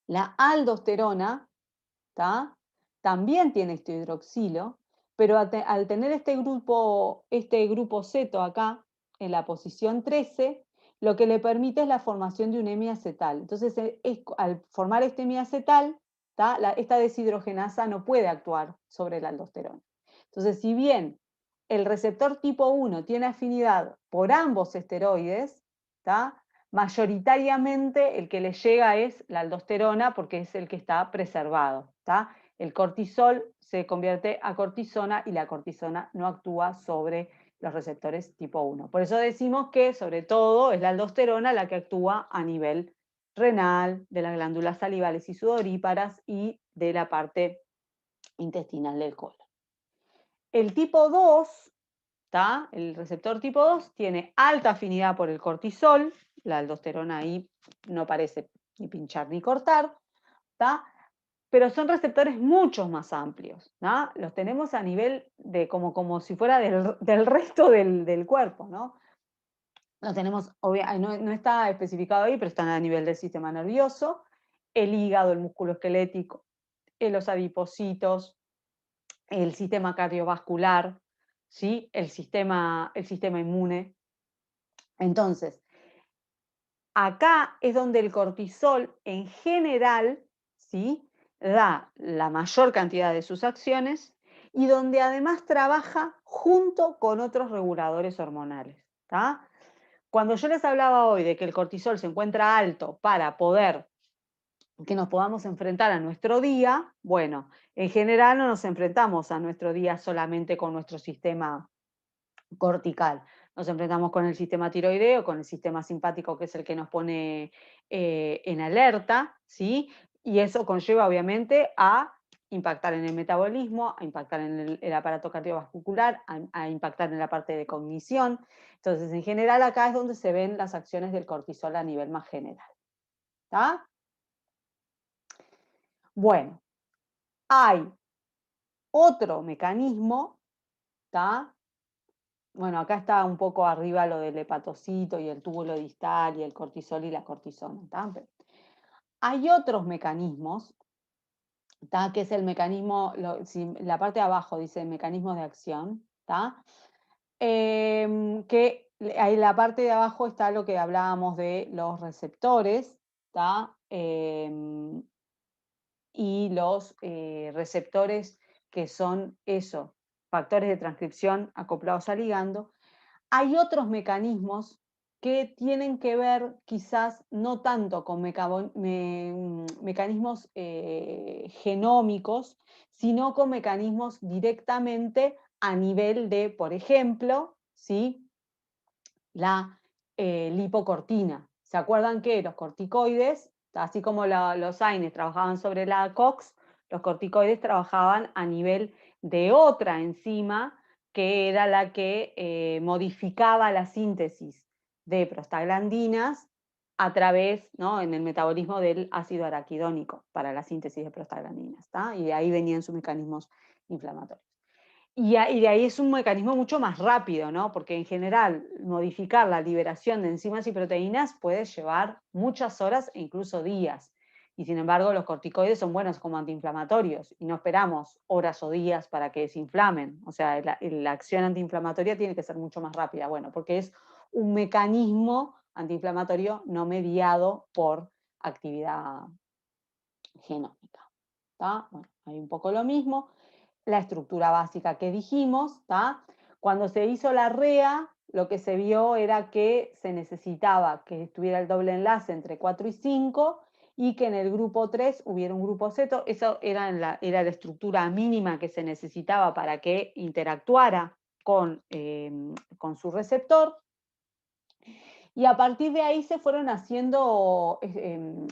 la aldosterona, ¿tá? También tiene este hidroxilo, pero al tener este grupo ceto acá, en la posición 13, lo que le permite es la formación de un hemiacetal. Entonces, al formar este hemiacetal, esta deshidrogenasa no puede actuar sobre la aldosterona. Entonces, si bien el receptor tipo 1 tiene afinidad por ambos esteroides, ¿tá? Mayoritariamente el que le llega es la aldosterona porque es el que está preservado. ¿Tá? El cortisol se convierte a cortisona y la cortisona no actúa sobre los receptores tipo 1. Por eso decimos que sobre todo es la aldosterona la que actúa a nivel renal, de las glándulas salivales y sudoríparas y de la parte intestinal del colon. El tipo 2, ¿tá? El receptor tipo 2 tiene alta afinidad por el cortisol, la aldosterona ahí no parece ni pinchar ni cortar, ¿tá? Pero son receptores mucho más amplios, ¿no? Los tenemos a nivel de como si fuera del resto del cuerpo, ¿no? Los tenemos, no está especificado ahí, pero están a nivel del sistema nervioso, el hígado, el músculo esquelético, los adipocitos, el sistema cardiovascular, ¿sí? El sistema inmune. Entonces, acá es donde el cortisol en general, ¿sí? Da la mayor cantidad de sus acciones y donde además trabaja junto con otros reguladores hormonales. ¿Tá? Cuando yo les hablaba hoy de que el cortisol se encuentra alto para poder que nos podamos enfrentar a nuestro día, bueno, en general no nos enfrentamos a nuestro día solamente con nuestro sistema cortical. Nos enfrentamos con el sistema tiroideo, con el sistema simpático, que es el que nos pone en alerta, ¿sí? Y eso conlleva obviamente a impactar en el metabolismo, a impactar en el aparato cardiovascular, a impactar en la parte de cognición. Entonces, en general, acá es donde se ven las acciones del cortisol a nivel más general. ¿Está? Bueno, hay otro mecanismo, ¿está? Bueno, acá está un poco arriba lo del hepatocito y el túbulo distal y el cortisol y la cortisona. ¿Tá? Hay otros mecanismos, ¿tá? Que es el mecanismo, la parte de abajo dice mecanismos de acción, ¿tá? Que ahí en la parte de abajo está lo que hablábamos de los receptores, ¿tá? Y los receptores que son eso, factores de transcripción acoplados al ligando. Hay otros mecanismos que tienen que ver quizás no tanto con mecanismos genómicos, sino con mecanismos directamente a nivel de, por ejemplo, ¿sí? La lipocortina. ¿Se acuerdan que los corticoides, así como los AINES trabajaban sobre la COX, los corticoides trabajaban a nivel de otra enzima que era la que modificaba la síntesis de prostaglandinas a través, ¿no? en el metabolismo del ácido araquidónico para la síntesis de prostaglandinas, ¿tá? Y de ahí venían sus mecanismos inflamatorios. Y de ahí es un mecanismo mucho más rápido, ¿no? Porque en general modificar la liberación de enzimas y proteínas puede llevar muchas horas e incluso días. Y sin embargo los corticoides son buenos como antiinflamatorios y no esperamos horas o días para que desinflamen. O sea, la acción antiinflamatoria tiene que ser mucho más rápida. Bueno, porque es un mecanismo antiinflamatorio no mediado por actividad genómica. ¿Tá? Bueno, hay un poco lo mismo. La estructura básica que dijimos, ¿tá? Cuando se hizo la REA, lo que se vio era que se necesitaba que estuviera el doble enlace entre 4 y 5 y que en el grupo 3 hubiera un grupo ceto. Eso era la estructura mínima que se necesitaba para que interactuara con su receptor. Y a partir de ahí se fueron haciendo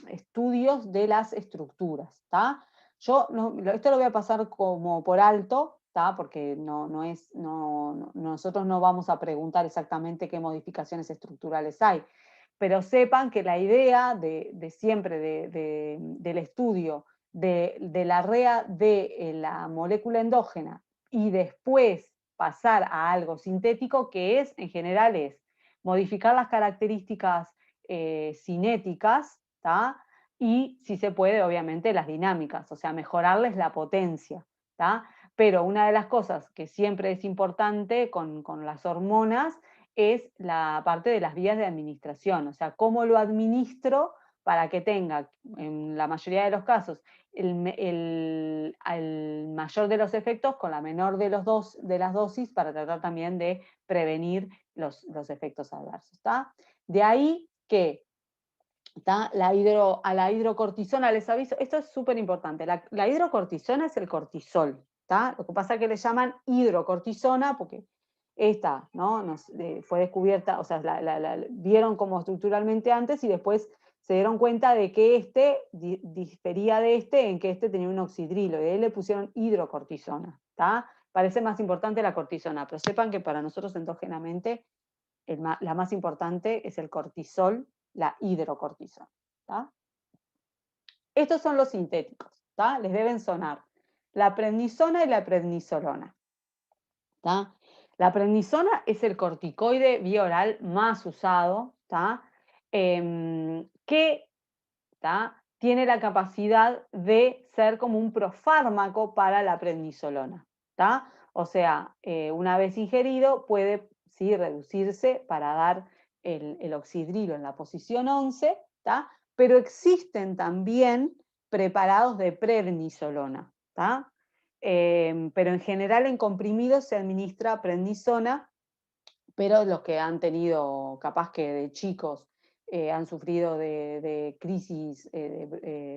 estudios de las estructuras. ¿Tá? Yo esto lo voy a pasar como por alto, ¿tá? Porque nosotros no vamos a preguntar exactamente qué modificaciones estructurales hay, pero sepan que la idea de siempre del estudio de la REA de la molécula endógena y después pasar a algo sintético, que es, en general, es modificar las características cinéticas, ¿tá? Y si se puede, obviamente, las dinámicas, o sea, mejorarles la potencia, ¿tá? Pero una de las cosas que siempre es importante con las hormonas es la parte de las vías de administración, o sea, cómo lo administro para que tenga, en la mayoría de los casos, el mayor de los efectos con la menor de las dosis para tratar también de prevenir los efectos adversos. ¿Tá? De ahí que a la hidrocortisona, les aviso, esto es súper importante, la hidrocortisona es el cortisol, ¿tá? Lo que pasa es que le llaman hidrocortisona porque esta, ¿no? Fue descubierta, o sea, la vieron como estructuralmente antes y después se dieron cuenta de que este difería de este en que este tenía un oxidrilo, y de ahí le pusieron hidrocortisona, ¿tá? Parece más importante la cortisona, pero sepan que para nosotros endógenamente la más importante es el cortisol, la hidrocortisona. ¿Tá? Estos son los sintéticos, ¿tá? Les deben sonar. La prednisona y la prednisolona. ¿Tá? La prednisona es el corticoide vía oral más usado, ¿tá? Que ¿tá? Tiene la capacidad de ser como un profármaco para la prednisolona. ¿Tá? O sea, una vez ingerido puede ¿sí? reducirse para dar el oxidrilo en la posición 11, ¿tá? Pero existen también preparados de prednisolona. ¿Tá? Pero en general en comprimidos se administra prednisona, pero los que han tenido capaz que de chicos han sufrido de crisis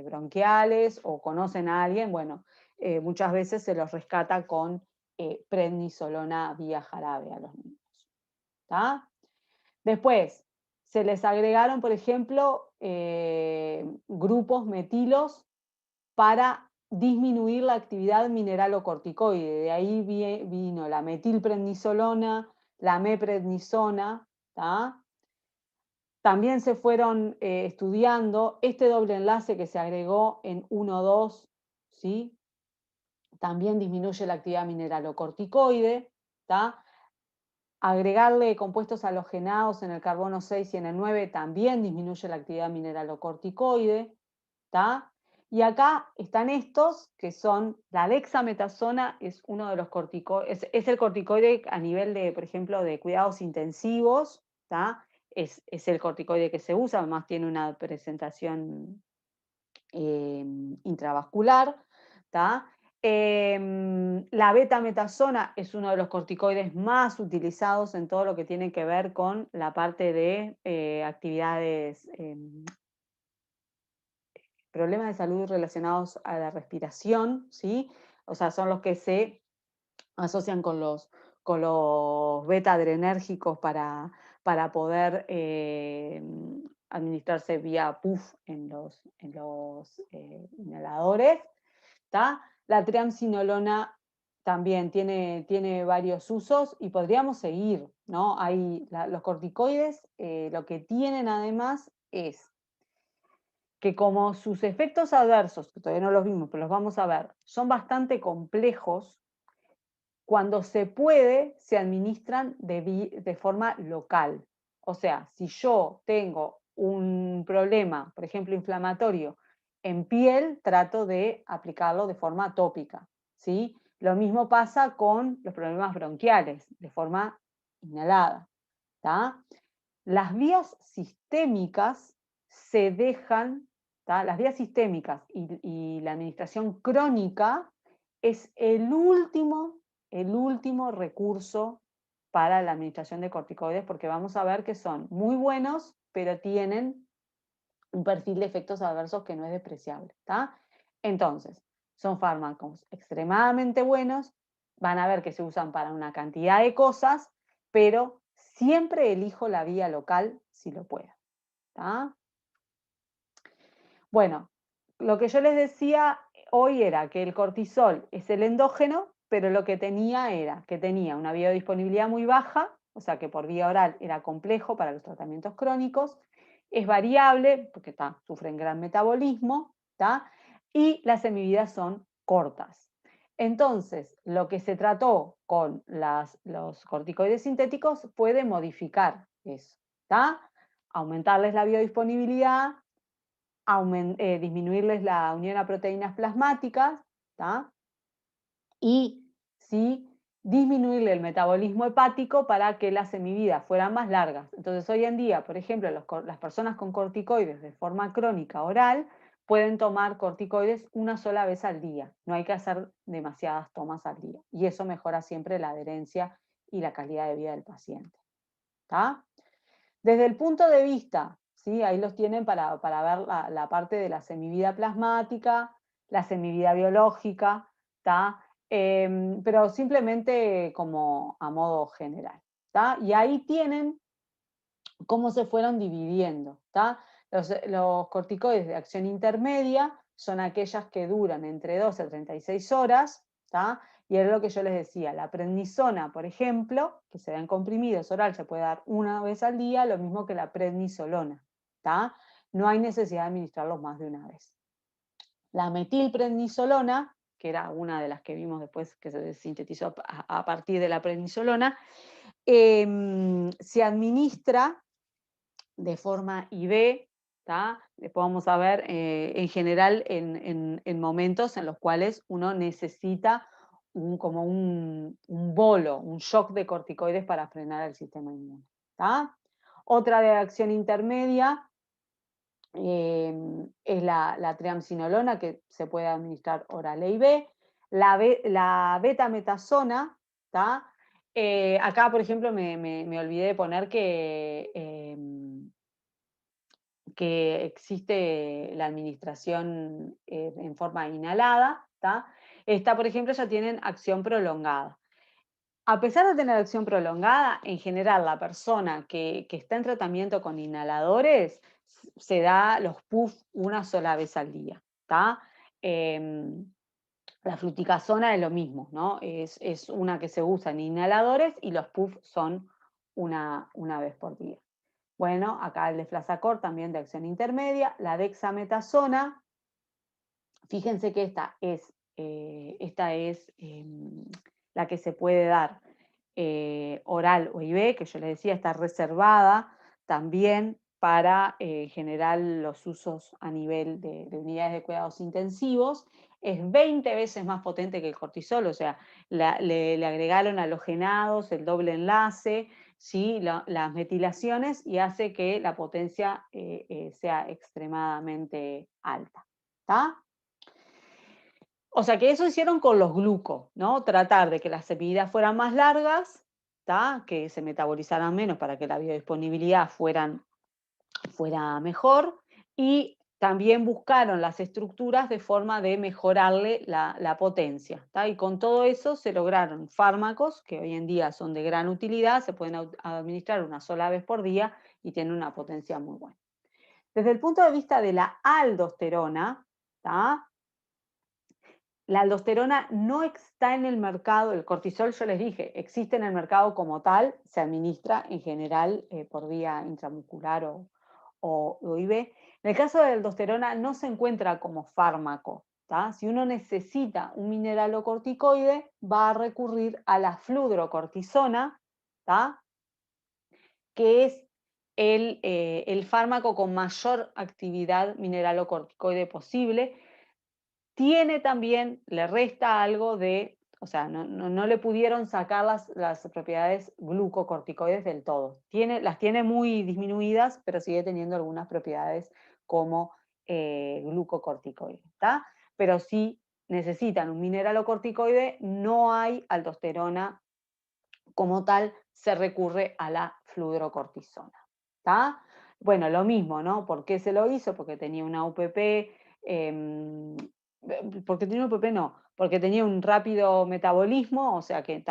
bronquiales o conocen a alguien, bueno, muchas veces se los rescata con prednisolona vía jarabe a los niños. ¿Tá? Después, se les agregaron, por ejemplo, grupos metilos para disminuir la actividad mineralocorticoide. De ahí vino la metilprednisolona, la meprednisona. ¿Tá? También se fueron estudiando este doble enlace que se agregó en 1,2, ¿sí? También disminuye la actividad mineralocorticoide. ¿Tá? Agregarle compuestos halogenados en el carbono 6 y en el 9 también disminuye la actividad mineralocorticoide. ¿Tá? Y acá están estos, que son la dexametasona, es uno de los corticoides, es el corticoide a nivel de, por ejemplo, de cuidados intensivos. ¿Tá? Es el corticoide que se usa, además tiene una presentación intravascular. ¿Tá? La betametasona es uno de los corticoides más utilizados en todo lo que tiene que ver con la parte de actividades, problemas de salud relacionados a la respiración, ¿sí? O sea, son los que se asocian con los beta-adrenérgicos para poder administrarse vía PUF en los inhaladores. ¿Tá? La triamcinolona también tiene varios usos y podríamos seguir, ¿no? Los corticoides lo que tienen además es que como sus efectos adversos, que todavía no los vimos, pero los vamos a ver, son bastante complejos, cuando se puede, se administran de forma local. O sea, si yo tengo un problema, por ejemplo, inflamatorio, en piel, trato de aplicarlo de forma tópica, ¿sí? Lo mismo pasa con los problemas bronquiales, de forma inhalada. ¿Tá? Las vías sistémicas se dejan, ¿tá? Las vías sistémicas y la administración crónica es el último recurso para la administración de corticoides, porque vamos a ver que son muy buenos, pero tienen un perfil de efectos adversos que no es despreciable. ¿Tá? Entonces, son fármacos extremadamente buenos, van a ver que se usan para una cantidad de cosas, pero siempre elijo la vía local si lo puedo. ¿Tá? Bueno, lo que yo les decía hoy era que el cortisol es el endógeno, pero lo que tenía era que tenía una biodisponibilidad muy baja, o sea que por vía oral era complejo para los tratamientos crónicos, es variable, porque sufren gran metabolismo, ¿tá? Y las semividas son cortas. Entonces, lo que se trató con los corticoides sintéticos fue de modificar eso, ¿tá? Aumentarles la biodisponibilidad, disminuirles la unión a proteínas plasmáticas, ¿tá? Y sí, disminuirle el metabolismo hepático para que las semividas fueran más largas. Entonces, hoy en día, por ejemplo, las personas con corticoides de forma crónica oral pueden tomar corticoides una sola vez al día. No hay que hacer demasiadas tomas al día. Y eso mejora siempre la adherencia y la calidad de vida del paciente. ¿Tá? Desde el punto de vista, ¿sí? Ahí los tienen para ver la parte de la semivida plasmática, la semivida biológica, ¿tá? Pero simplemente como a modo general. ¿Tá? Y ahí tienen cómo se fueron dividiendo. ¿Tá? Los corticoides de acción intermedia son aquellas que duran entre 12 a 36 horas, ¿tá? Y es lo que yo les decía, la prednisona, por ejemplo, que se da en comprimidos oral, se puede dar una vez al día, lo mismo que la prednisolona. ¿Tá? No hay necesidad de administrarlos más de una vez. La metilprednisolona, que era una de las que vimos después que se sintetizó a partir de la prednisolona, se administra de forma IV, ¿tá? Después vamos a ver en general en momentos en los cuales uno necesita como un bolo, un shock de corticoides para frenar el sistema inmune. ¿Tá? Otra de acción intermedia es la triamcinolona, que se puede administrar oral e IV. La betametasona, ¿tá? Acá, por ejemplo, me olvidé de poner que que existe la administración en forma inhalada, ¿tá? Esta, por ejemplo, ya tienen acción prolongada. A pesar de tener acción prolongada, en general la persona que está en tratamiento con inhaladores se da los puff una sola vez al día, ¿tá? La fluticasona es lo mismo, ¿no? Es una que se usa en inhaladores y los puff son una vez por día. Bueno, acá el deflazacort también de acción intermedia, la dexametasona, fíjense que esta es la que se puede dar oral o IV, que yo les decía está reservada también para generar los usos a nivel de unidades de cuidados intensivos. Es 20 veces más potente que el cortisol, o sea, le agregaron halogenados, el doble enlace, ¿sí? Las metilaciones y hace que la potencia sea extremadamente alta. ¿Está? O sea que eso hicieron con los glucos, ¿no? Tratar de que las cepillitas fueran más largas, ¿tá? Que se metabolizaran menos para que la biodisponibilidad fuera mejor, y también buscaron las estructuras de forma de mejorarle la potencia, ¿tá? Y con todo eso se lograron fármacos que hoy en día son de gran utilidad, se pueden administrar una sola vez por día y tienen una potencia muy buena. Desde el punto de vista de la aldosterona, ¿tá? La aldosterona no está en el mercado, el cortisol, yo les dije, existe en el mercado como tal, se administra en general por vía intramuscular o IV. En el caso de la aldosterona no se encuentra como fármaco, ¿tá? Si uno necesita un mineralocorticoide, va a recurrir a la fludrocortisona, ¿tá? Que es el fármaco con mayor actividad mineralocorticoide posible. Tiene también, le resta algo de, o sea, no le pudieron sacar las propiedades glucocorticoides del todo. Las tiene muy disminuidas, pero sigue teniendo algunas propiedades como glucocorticoides, ¿está? Pero si necesitan un mineralocorticoide, no hay aldosterona como tal, se recurre a la fludrocortisona, ¿está? Bueno, lo mismo, ¿no? ¿Por qué se lo hizo? Porque tenía una UPP, porque tenía un UPP no, porque tenía un rápido metabolismo, o sea que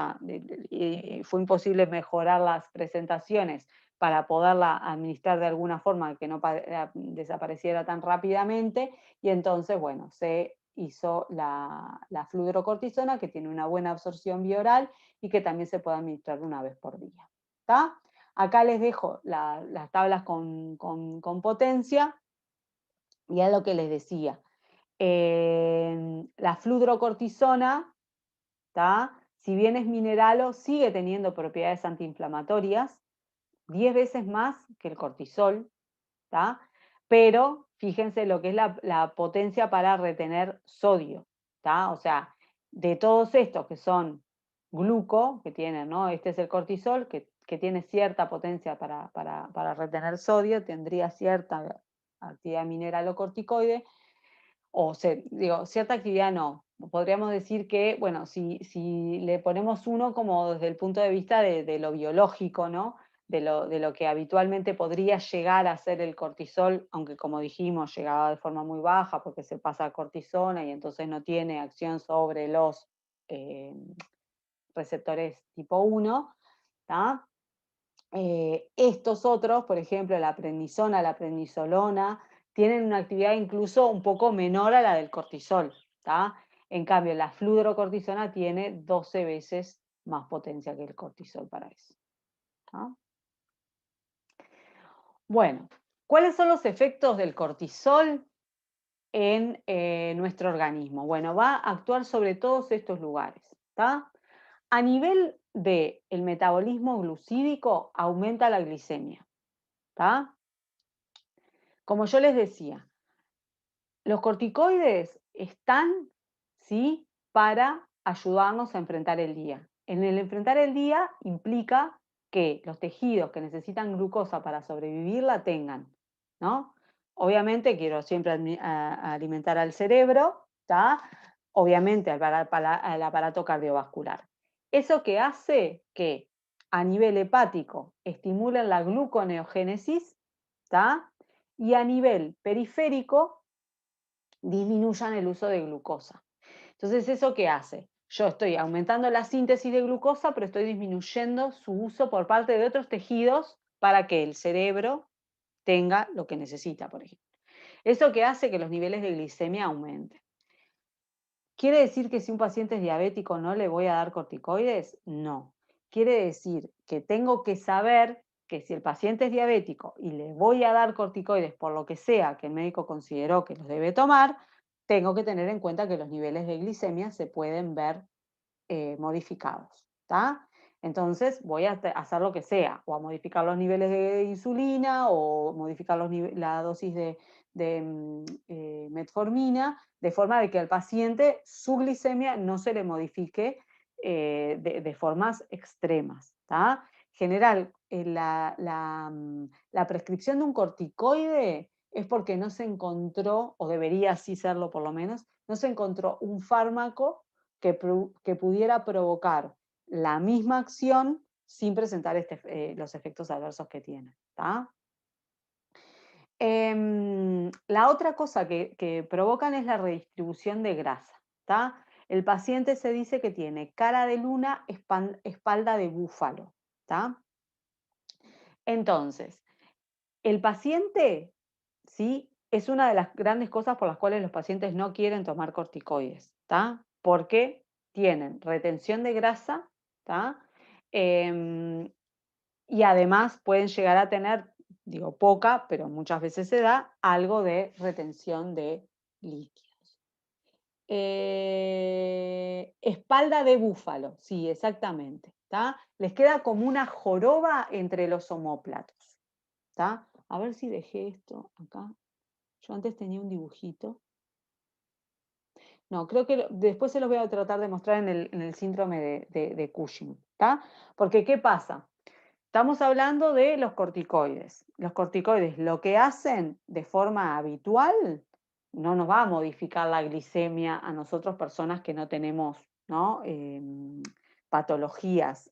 fue imposible mejorar las presentaciones para poderla administrar de alguna forma que no desapareciera tan rápidamente, y entonces, bueno, se hizo la fludrocortisona, que tiene una buena absorción bioral y que también se puede administrar una vez por día. ¿Está? Acá les dejo las tablas con potencia, y es lo que les decía. La fludrocortisona, ¿tá? Si bien es mineralo, sigue teniendo propiedades antiinflamatorias, 10 veces más que el cortisol, ¿tá? Pero fíjense lo que es la potencia para retener sodio, ¿tá? O sea, de todos estos que son gluco, que tienen, ¿no? Este es el cortisol, que tiene cierta potencia para retener sodio, tendría cierta actividad mineralocorticoide, digo, cierta actividad no. Podríamos decir que, bueno, si le ponemos uno como desde el punto de vista de lo biológico, ¿no? De lo que habitualmente podría llegar a ser el cortisol, aunque como dijimos, llegaba de forma muy baja porque se pasa a cortisona y entonces no tiene acción sobre los receptores tipo 1, ¿tá? Estos otros, por ejemplo, la prednisona, la prednisolona, tienen una actividad incluso un poco menor a la del cortisol, ¿tá? En cambio, la fludrocortisona tiene 12 veces más potencia que el cortisol para eso, ¿tá? Bueno, ¿cuáles son los efectos del cortisol en nuestro organismo? Bueno, va a actuar sobre todos estos lugares, ¿tá? A nivel del metabolismo glucídico, aumenta la glicemia, ¿tá? Como yo les decía, los corticoides están, ¿sí?, para ayudarnos a enfrentar el día. En el enfrentar el día implica que los tejidos que necesitan glucosa para sobrevivir la tengan, ¿no? Obviamente quiero siempre alimentar al cerebro, ¿tá? Obviamente al aparato cardiovascular. Eso que hace que a nivel hepático estimulen la gluconeogénesis, ¿tá? y a nivel periférico disminuyan el uso de glucosa. Entonces, ¿eso qué hace? Yo estoy aumentando la síntesis de glucosa, pero estoy disminuyendo su uso por parte de otros tejidos para que el cerebro tenga lo que necesita, por ejemplo. Eso que hace que los niveles de glicemia aumenten. ¿Quiere decir que si un paciente es diabético no le voy a dar corticoides? No. Quiere decir que tengo que saber que si el paciente es diabético y le voy a dar corticoides por lo que sea que el médico consideró que los debe tomar, tengo que tener en cuenta que los niveles de glicemia se pueden ver modificados. ¿Tá? Entonces voy a hacer lo que sea, o a modificar los niveles de insulina, o modificar la dosis de metformina, de forma de que al paciente su glicemia no se le modifique de formas extremas. ¿Tá? General, la prescripción de un corticoide es porque no se encontró, o debería así serlo por lo menos, no se encontró un fármaco que pudiera provocar la misma acción sin presentar los efectos adversos que tiene. ¿Tá? La otra cosa que provocan es la redistribución de grasa. ¿Tá? El paciente se dice que tiene cara de luna, espalda de búfalo. ¿Tá? Entonces, el paciente, ¿sí? Es una de las grandes cosas por las cuales los pacientes no quieren tomar corticoides. ¿Tá? Porque tienen retención de grasa, ¿tá? Y además pueden llegar a tener, digo poca, pero muchas veces se da, algo de retención de líquidos. Espalda de búfalo, sí, exactamente. ¿Tá? Les queda como una joroba entre los omóplatos. ¿Tá? A ver si dejé esto acá. Yo antes tenía un dibujito. No, creo que después se los voy a tratar de mostrar en el síndrome de Cushing. ¿Tá? Porque, ¿qué pasa? Estamos hablando de los corticoides. Los corticoides lo que hacen de forma habitual no nos va a modificar la glicemia a nosotros, personas que no tenemos, ¿no? Patologías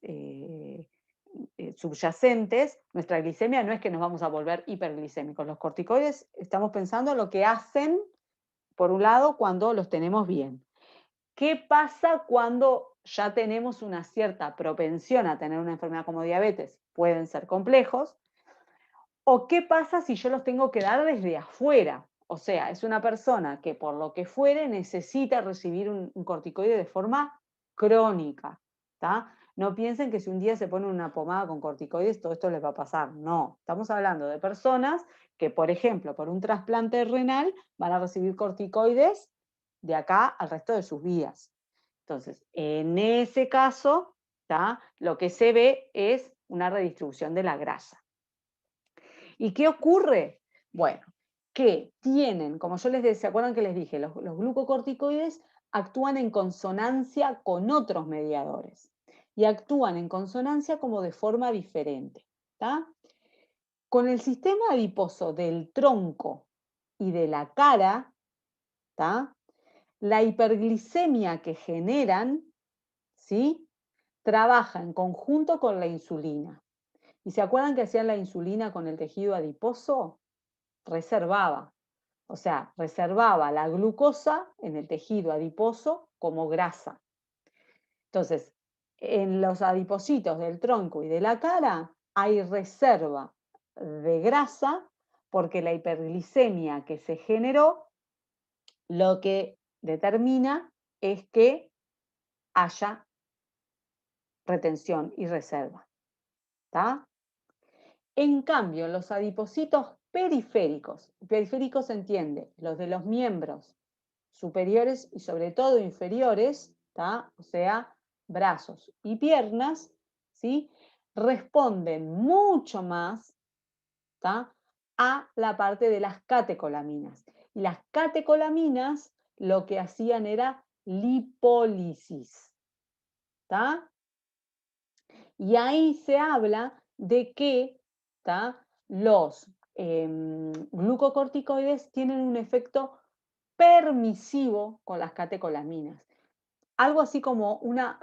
subyacentes. Nuestra glicemia no es que nos vamos a volver hiperglicémicos. Los corticoides, estamos pensando en lo que hacen, por un lado, cuando los tenemos bien. ¿Qué pasa cuando ya tenemos una cierta propensión a tener una enfermedad como diabetes? Pueden ser complejos. ¿O qué pasa si yo los tengo que dar desde afuera? O sea, es una persona que por lo que fuere necesita recibir un corticoide de forma crónica. ¿Tá? No piensen que si un día se ponen una pomada con corticoides todo esto les va a pasar. No, estamos hablando de personas que, por ejemplo, por un trasplante renal van a recibir corticoides de acá al resto de sus vidas. Entonces, en ese caso, ¿tá? Lo que se ve es una redistribución de la grasa. ¿Y qué ocurre? Bueno, que tienen, como yo les decía, ¿se acuerdan que les dije? Los glucocorticoides actúan en consonancia con otros mediadores y actúan en consonancia como de forma diferente. ¿Tá? Con el sistema adiposo del tronco y de la cara, ¿tá? La hiperglicemia que generan, ¿sí? Trabaja en conjunto con la insulina. ¿Y se acuerdan que hacían la insulina con el tejido adiposo? Reservaba. O sea, reservaba la glucosa en el tejido adiposo como grasa. Entonces, en los adipocitos del tronco y de la cara hay reserva de grasa porque la hiperglicemia que se generó lo que determina es que haya retención y reserva. ¿Tá? En cambio, los adipocitos periféricos se entiende, los de los miembros superiores y sobre todo inferiores, ¿tá? O sea, brazos y piernas, ¿sí? Responden mucho más, ¿tá? A la parte de las catecolaminas. Y las catecolaminas lo que hacían era lipólisis. ¿Tá? Y ahí se habla de que, ¿tá? Los glucocorticoides tienen un efecto permisivo con las catecolaminas. Algo así como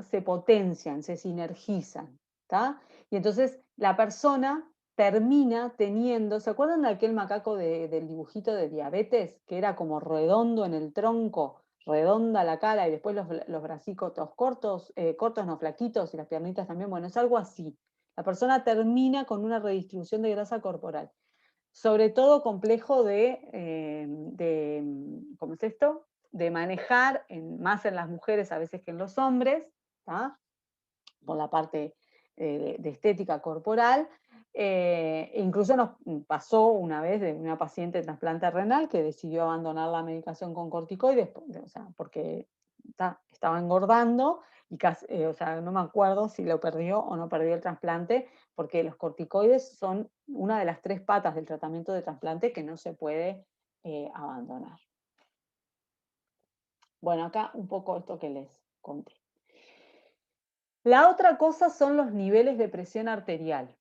se potencian, se sinergizan. ¿Tá? Y entonces la persona termina teniendo, ¿se acuerdan de aquel macaco del dibujito de diabetes? Que era como redondo en el tronco, redonda la cara y después los bracicos cortos, cortos no flaquitos y las piernitas también, bueno, es algo así. La persona termina con una redistribución de grasa corporal. Sobre todo complejo ¿cómo es esto? De manejar, más en las mujeres a veces que en los hombres, ¿tá? Por la parte de estética corporal. Incluso nos pasó una vez de una paciente de trasplante renal que decidió abandonar la medicación con corticoides, o sea, porque estaba engordando y casi, o sea, no me acuerdo si lo perdió o no perdió el trasplante, porque los corticoides son una de las 3 patas del tratamiento de trasplante que no se puede abandonar. Bueno, acá un poco esto que les conté. La otra cosa son los niveles de presión arterial.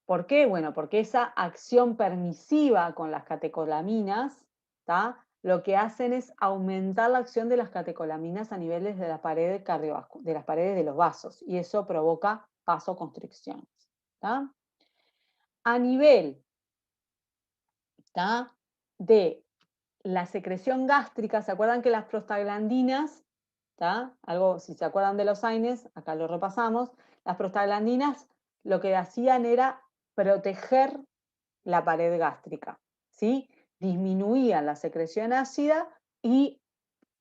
¿Por qué? Bueno, porque esa acción permisiva con las catecolaminas, ¿tá? Lo que hacen es aumentar la acción de las catecolaminas a niveles de la pared de las paredes de los vasos, y eso provoca vasoconstricciones. ¿Tá? A nivel, ¿tá?, de la secreción gástrica, ¿se acuerdan que las prostaglandinas, ¿tá?, algo, si se acuerdan de los AINES, acá lo repasamos, las prostaglandinas lo que hacían era proteger la pared gástrica, ¿sí? Disminuían la secreción ácida y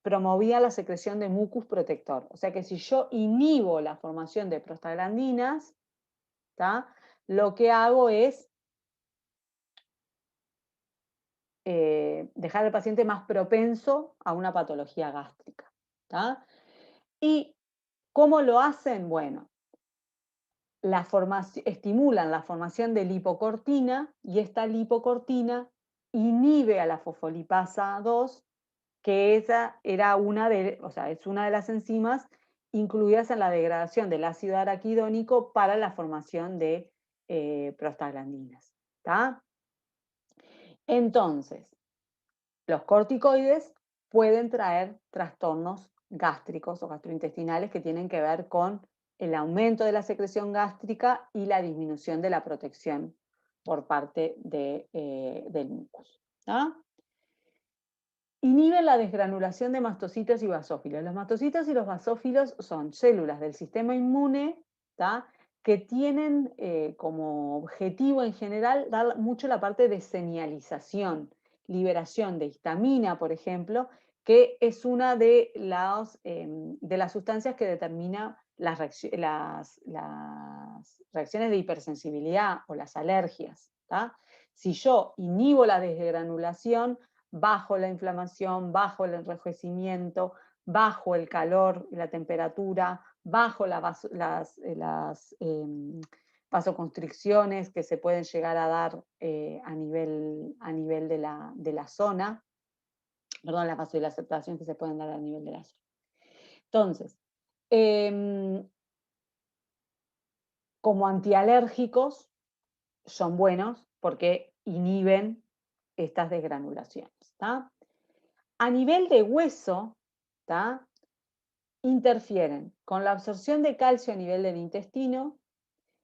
promovía la secreción de mucus protector. O sea que si yo inhibo la formación de prostaglandinas, ¿tá?, lo que hago es dejar al paciente más propenso a una patología gástrica. ¿Tá? ¿Y cómo lo hacen? Bueno, estimulan la formación de lipocortina, y esta lipocortina inhibe a la fosfolipasa 2, que esa era es una de las enzimas incluidas en la degradación del ácido araquidónico para la formación de prostaglandinas. ¿Tá? Entonces, los corticoides pueden traer trastornos gástricos o gastrointestinales que tienen que ver con el aumento de la secreción gástrica y la disminución de la protección por parte del mucus. ¿Ah? Inhiben la desgranulación de mastocitos y basófilos. Los mastocitos y los basófilos son células del sistema inmune, ¿tá?, que tienen como objetivo en general dar mucho la parte de señalización, liberación de histamina, por ejemplo, que es una de las sustancias que determina las reacciones de hipersensibilidad o las alergias. ¿Tá? Si yo inhibo la desgranulación, bajo la inflamación, bajo el enrojecimiento, bajo el calor y la temperatura, bajo las vasoconstricciones que se pueden llegar a dar a nivel de la zona, perdón, la vasodilatación que se pueden dar a nivel de la zona. Entonces, como antialérgicos son buenos porque inhiben estas desgranulaciones. ¿Tá? A nivel de hueso, ¿tá?, interfieren con la absorción de calcio a nivel del intestino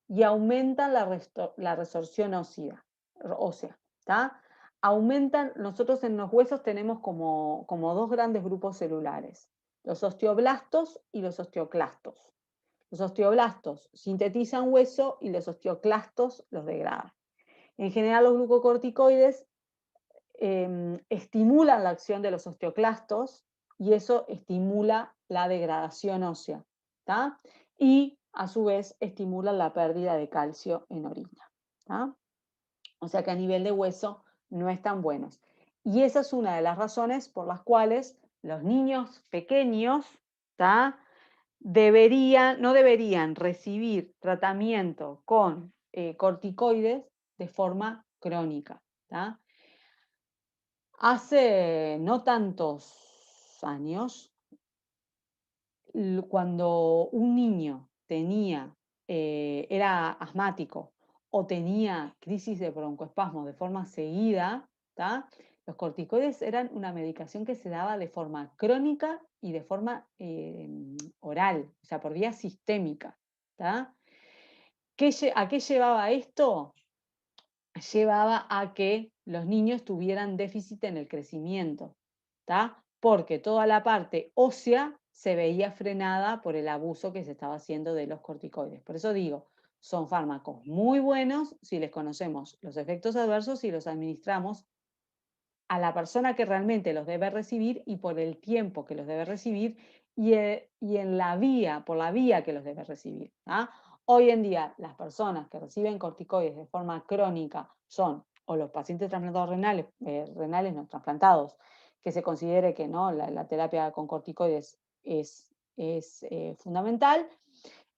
y aumentan la resorción ósea. ¿Tá? Nosotros en los huesos tenemos como 2 grandes grupos celulares, los osteoblastos y los osteoclastos. Los osteoblastos sintetizan hueso y los osteoclastos los degradan. En general, los glucocorticoides estimulan la acción de los osteoclastos y eso estimula la degradación ósea. ¿Tá? Y a su vez estimulan la pérdida de calcio en orina. ¿Tá? O sea que a nivel de hueso no están buenos. Y esa es una de las razones por las cuales los niños pequeños, ¿tá?, no deberían recibir tratamiento con corticoides de forma crónica. ¿Tá? Hace no tantos años, cuando un niño era asmático o tenía crisis de broncoespasmo de forma seguida, ¿tá?, los corticoides eran una medicación que se daba de forma crónica y de forma oral, o sea, por vía sistémica. ¿Tá? ¿A qué llevaba esto? llevaba a que los niños tuvieran déficit en el crecimiento, ¿tá? Porque toda la parte ósea se veía frenada por el abuso que se estaba haciendo de los corticoides. Por eso digo, son fármacos muy buenos si les conocemos los efectos adversos y los administramos a la persona que realmente los debe recibir y por el tiempo que los debe recibir y en la vía, por la vía que los debe recibir. ¿Ah? Hoy en día las personas que reciben corticoides de forma crónica son o los pacientes trasplantados renales, renales no trasplantados, que se considere que no, la terapia con corticoides es fundamental,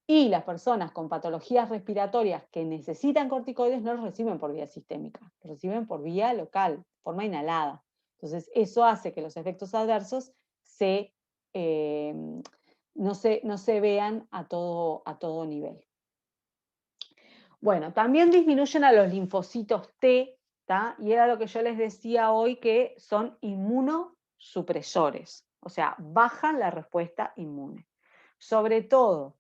y las personas con patologías respiratorias que necesitan corticoides no los reciben por vía sistémica, los reciben por vía local, de forma inhalada. Entonces, eso hace que los efectos adversos no se vean a todo nivel. Bueno, también disminuyen a los linfocitos T, ¿tá? Y era lo que yo les decía hoy, que son inmunosupresores, o sea, bajan la respuesta inmune. Sobre todo,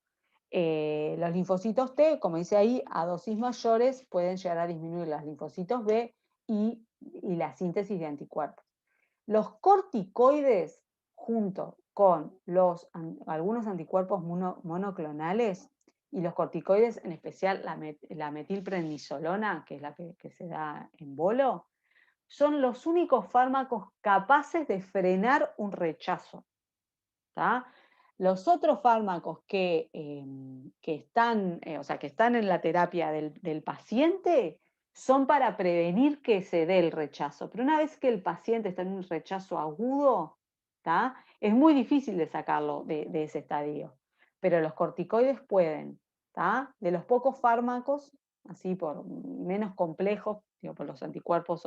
los linfocitos T, como dice ahí, a dosis mayores pueden llegar a disminuir los linfocitos B y la síntesis de anticuerpos. Los corticoides, junto con algunos anticuerpos monoclonales, y los corticoides, en especial la metilprednisolona, que es la que se da en bolo, son los únicos fármacos capaces de frenar un rechazo. ¿Tá? Los otros fármacos que están en la terapia del paciente son para prevenir que se dé el rechazo. Pero una vez que el paciente está en un rechazo agudo, ¿tá? Es muy difícil de sacarlo de ese estadio. Pero los corticoides pueden, ¿tá? De los pocos fármacos, así por menos complejos, digo, por los anticuerpos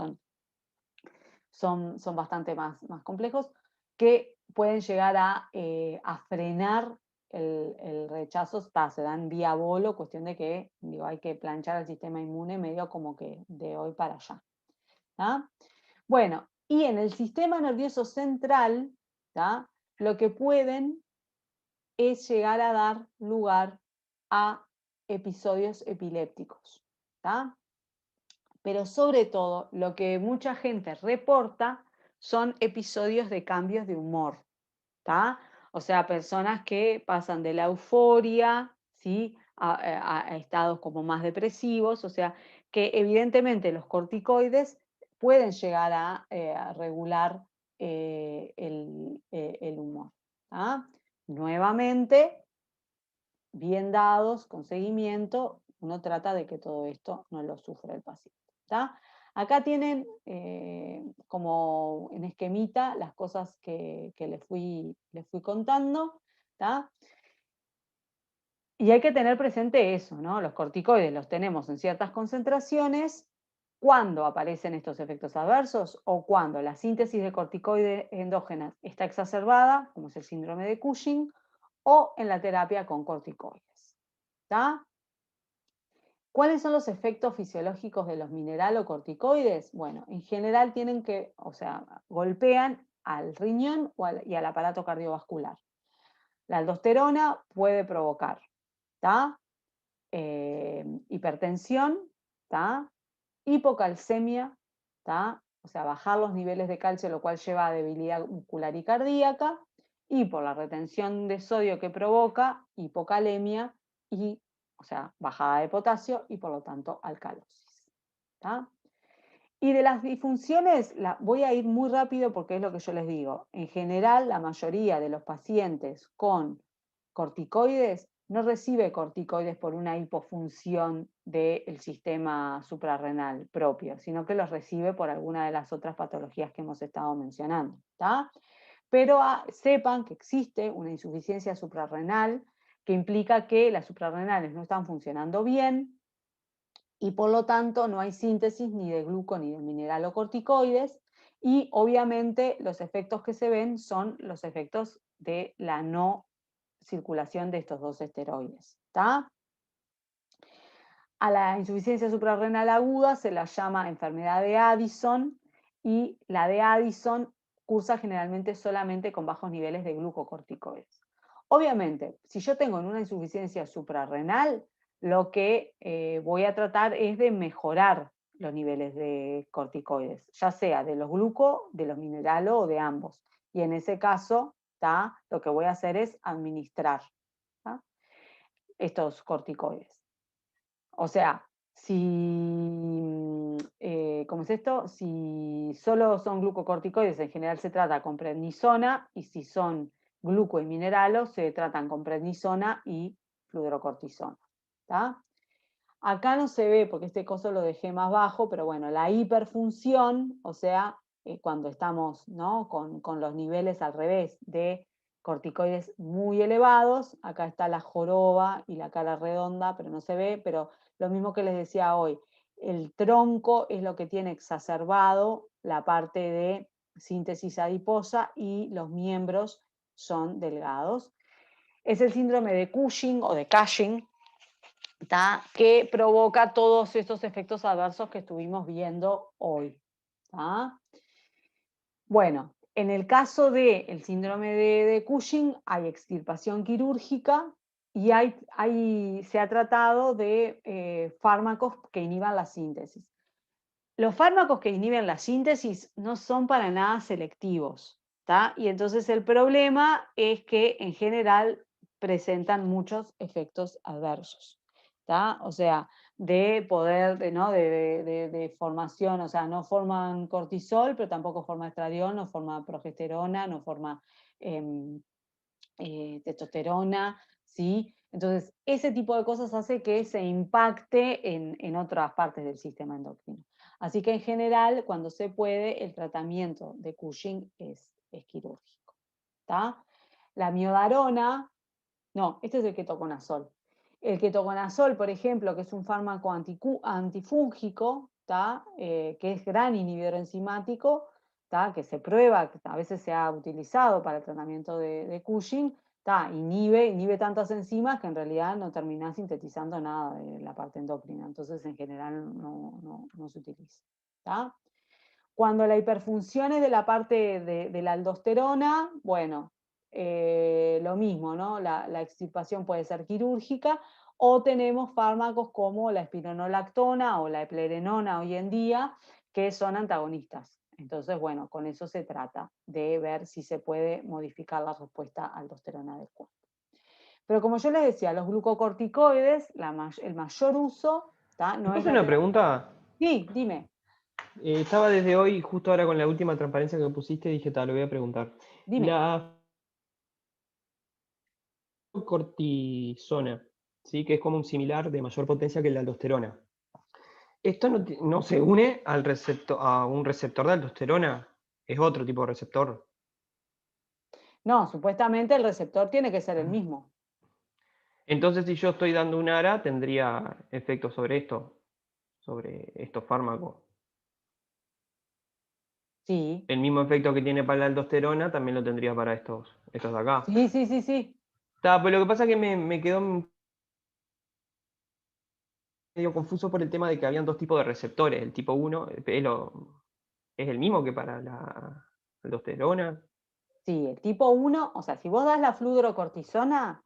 son bastante más complejos, que pueden llegar a frenar el rechazo. Se dan vía bolo, cuestión de que hay que planchar el sistema inmune medio como que de hoy para allá. ¿Tá? Bueno, y en el sistema nervioso central, ¿tá? Lo que pueden es llegar a dar lugar a episodios epilépticos. ¿Tá? Pero sobre todo, lo que mucha gente reporta son episodios de cambios de humor, ¿tá? O sea, personas que pasan de la euforia, ¿sí? a estados como más depresivos, o sea, que evidentemente los corticoides pueden llegar a regular el humor. ¿Tá? Nuevamente, bien dados, con seguimiento, uno trata de que todo esto no lo sufra el paciente. ¿Tá? Acá tienen como en esquemita las cosas que les fui contando. ¿Tá? Y hay que tener presente eso, ¿no? Los corticoides los tenemos en ciertas concentraciones. Cuando aparecen estos efectos adversos o cuando la síntesis de corticoides endógenas está exacerbada, como es el síndrome de Cushing, o en la terapia con corticoides. ¿Tá? ¿Cuáles son los efectos fisiológicos de los mineralocorticoides? Bueno, en general golpean al riñón y al aparato cardiovascular. La aldosterona puede provocar, ¿tá? Hipertensión, ¿tá? Hipocalcemia, ¿tá? O sea, bajar los niveles de calcio, lo cual lleva a debilidad muscular y cardíaca, y por la retención de sodio que provoca, hipocalemia o sea, bajada de potasio y por lo tanto alcalosis. ¿Tá? Y de las disfunciones, voy a ir muy rápido porque es lo que yo les digo. En general, la mayoría de los pacientes con corticoides no recibe corticoides por una hipofunción del sistema suprarrenal propio, sino que los recibe por alguna de las otras patologías que hemos estado mencionando. ¿Tá? Pero sepan que existe una insuficiencia suprarrenal que implica que las suprarrenales no están funcionando bien y por lo tanto no hay síntesis ni de gluco ni de mineralocorticoides, y obviamente los efectos que se ven son los efectos de la no circulación de estos dos esteroides. ¿Tá? A la insuficiencia suprarrenal aguda se la llama enfermedad de Addison, y la de Addison cursa generalmente solamente con bajos niveles de glucocorticoides. Obviamente, si yo tengo una insuficiencia suprarrenal, lo que voy a tratar es de mejorar los niveles de corticoides, ya sea de los gluco, de los mineralo o de ambos. Y en ese caso, lo que voy a hacer es administrar estos corticoides. O sea, si, ¿cómo es esto? Si solo son glucocorticoides, en general se trata con prednisona, y si son gluco y mineralo, se tratan con prednisona y fludrocortisona. ¿Tá? Acá no se ve porque este coso lo dejé más bajo, pero bueno, la hiperfunción, o sea, cuando estamos, ¿no?, con los niveles al revés de corticoides muy elevados, acá está la joroba y la cara redonda, pero no se ve, pero lo mismo que les decía hoy, el tronco es lo que tiene exacerbado la parte de síntesis adiposa y los miembros son delgados. Es el síndrome de Cushing o de Cushing, que provoca todos estos efectos adversos que estuvimos viendo hoy. Bueno, en el caso del síndrome de Cushing hay extirpación quirúrgica y se ha tratado de fármacos que inhiban la síntesis. Los fármacos que inhiben la síntesis no son para nada selectivos, y entonces el problema es que en general presentan muchos efectos adversos. O sea, de poder, de formación, o sea, no forman cortisol, pero tampoco forma estradiol, no forma progesterona, no forma testosterona, ¿sí? Entonces, ese tipo de cosas hace que se impacte en otras partes del sistema endocrino. Así que en general, cuando se puede, el tratamiento de Cushing es quirúrgico. ¿Tá? La miodarona, no, este es el ketoconazol. El ketoconazol, por ejemplo, que es un fármaco antifúngico, que es gran inhibidor enzimático, que se prueba, que a veces se ha utilizado para el tratamiento de Cushing, inhibe tantas enzimas que en realidad no termina sintetizando nada de la parte endocrina, entonces en general no se utiliza. Cuando la hiperfunción es de la parte de la aldosterona, bueno, lo mismo, ¿no? La extirpación puede ser quirúrgica, o tenemos fármacos como la espironolactona o la eplerenona hoy en día, que son antagonistas. Entonces, bueno, con eso se trata de ver si se puede modificar la respuesta aldosterona del cuerpo. Pero como yo les decía, los glucocorticoides, el mayor uso, no es ¿Puedo hacer una pregunta? Sí, dime. Estaba desde hoy, justo ahora con la última transparencia que pusiste, dije, lo voy a preguntar. Dime. La cortisona, ¿sí? Que es como un similar de mayor potencia que la aldosterona. ¿Esto no se une a un receptor de aldosterona? ¿Es otro tipo de receptor? No, supuestamente el receptor tiene que ser el mismo. Entonces, si yo estoy dando un ARA, tendría efectos sobre estos fármacos. Sí. El mismo efecto que tiene para la aldosterona también lo tendría para estos de acá. Sí. Pero lo que pasa es que me quedó medio confuso por el tema de que habían dos tipos de receptores. El tipo 1 es el mismo que para la aldosterona. Sí, el tipo 1, o sea, si vos das la fludrocortisona,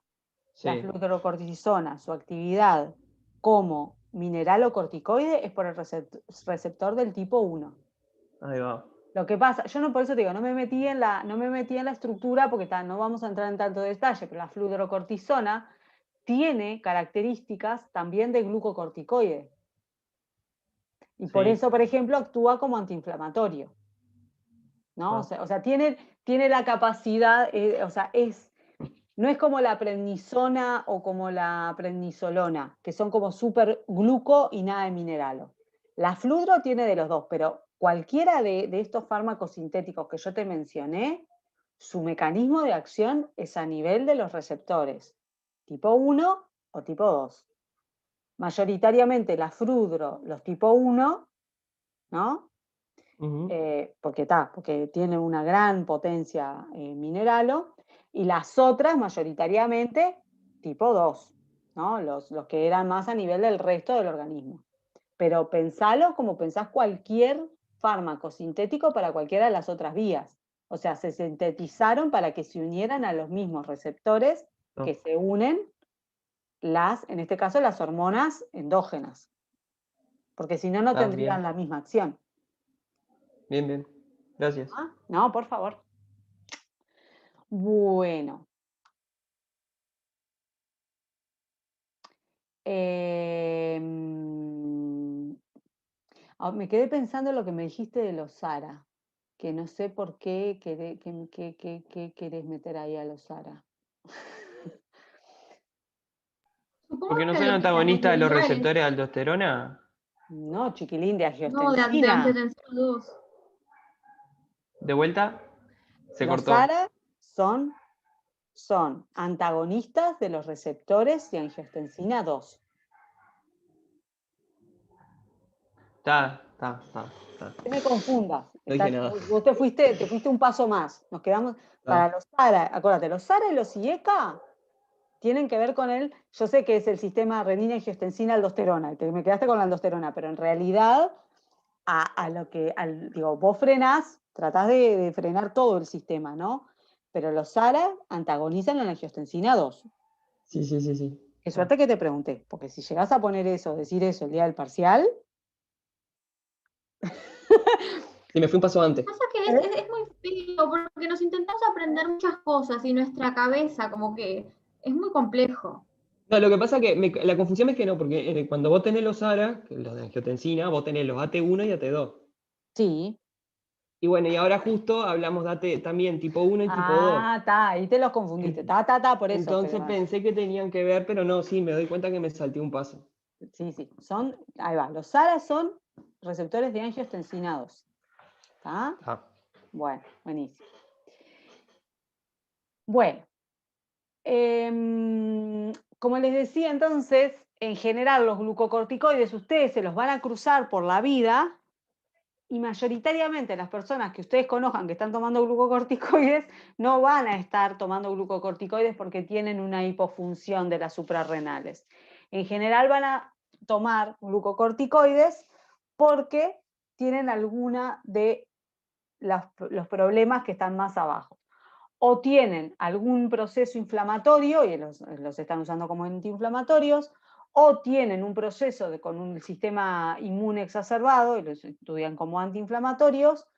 la Sí. fludrocortisona, su actividad como mineralocorticoide es por el receptor del tipo 1. Ahí va. Lo que pasa, yo no, por eso te digo, no me metí en la estructura porque no vamos a entrar en tanto detalle, pero la fludrocortisona tiene características también de glucocorticoide. Y por Sí. eso, por ejemplo, actúa como antiinflamatorio. ¿No? O sea, tiene la capacidad, no es como la prednisona o como la prednisolona, que son como súper gluco y nada de mineralo. La fludro tiene de los dos, pero cualquiera de estos fármacos sintéticos que yo te mencioné, su mecanismo de acción es a nivel de los receptores, tipo 1 o tipo 2. Mayoritariamente la fludro, los tipo 1, ¿no? Porque tiene una gran potencia mineralo, y las otras mayoritariamente tipo 2, ¿no? Los que eran más a nivel del resto del organismo. Pero pensalo como pensás cualquier fármaco sintético para cualquiera de las otras vías. O sea, se sintetizaron para que se unieran a los mismos receptores que se unen en este caso, las hormonas endógenas. porque si no, no Está tendrían bien. la misma acción. Bien, bien. Gracias. ¿Ah? No, por favor. Bueno. Me quedé pensando en lo que me dijiste de los Sara, que no sé por qué querés meter ahí a los Sara. Supongo Porque no que son de que sean antagonistas de los iguales. receptores de aldosterona. No, chiquilín, de No, de angiostensina. angiotensina 2. ¿De vuelta? Se Los cortó. Sara son antagonistas de los receptores de angiostensina 2. Está. No me confundas. No dije nada. Vos te fuiste un paso más. Nos quedamos para los Sara. Acuérdate, los Sara y los IECA tienen que ver con yo sé que es el sistema renina, angiostensina, aldosterona. Me quedaste con la aldosterona, pero en realidad digo, vos frenás, tratás de frenar todo el sistema, ¿no? Pero los Sara antagonizan la angiostensina 2. Sí. Qué suerte que te pregunté, porque si llegás a poner eso, decir eso el día del parcial. Sí, me fui un paso antes. Pasa que es muy feo porque nos intentamos aprender muchas cosas y nuestra cabeza como que es muy complejo. No, lo que pasa es que la confusión es que no, porque cuando vos tenés los ARA, los de angiotensina, vos tenés los AT1 y AT2. Sí. Y bueno, y ahora justo hablamos de AT también tipo 1 y tipo 2. Ah, está, ahí te los confundiste. Por eso. Entonces pensé que tenían que ver, pero no, sí, me doy cuenta que me salté un paso. Sí. Ahí va. Los SARA son receptores de angiostensina 2. ¿Está? Ah. Bueno, buenísimo. Bueno. Como les decía entonces, en general los glucocorticoides ustedes se los van a cruzar por la vida y mayoritariamente las personas que ustedes conozcan que están tomando glucocorticoides no van a estar tomando glucocorticoides porque tienen una hipofunción de las suprarrenales. En general van a tomar glucocorticoides porque tienen alguna de los problemas que están más abajo. O tienen algún proceso inflamatorio y los están usando como antiinflamatorios, o tienen un proceso con un sistema inmune exacerbado y los estudian como antiinflamatorios,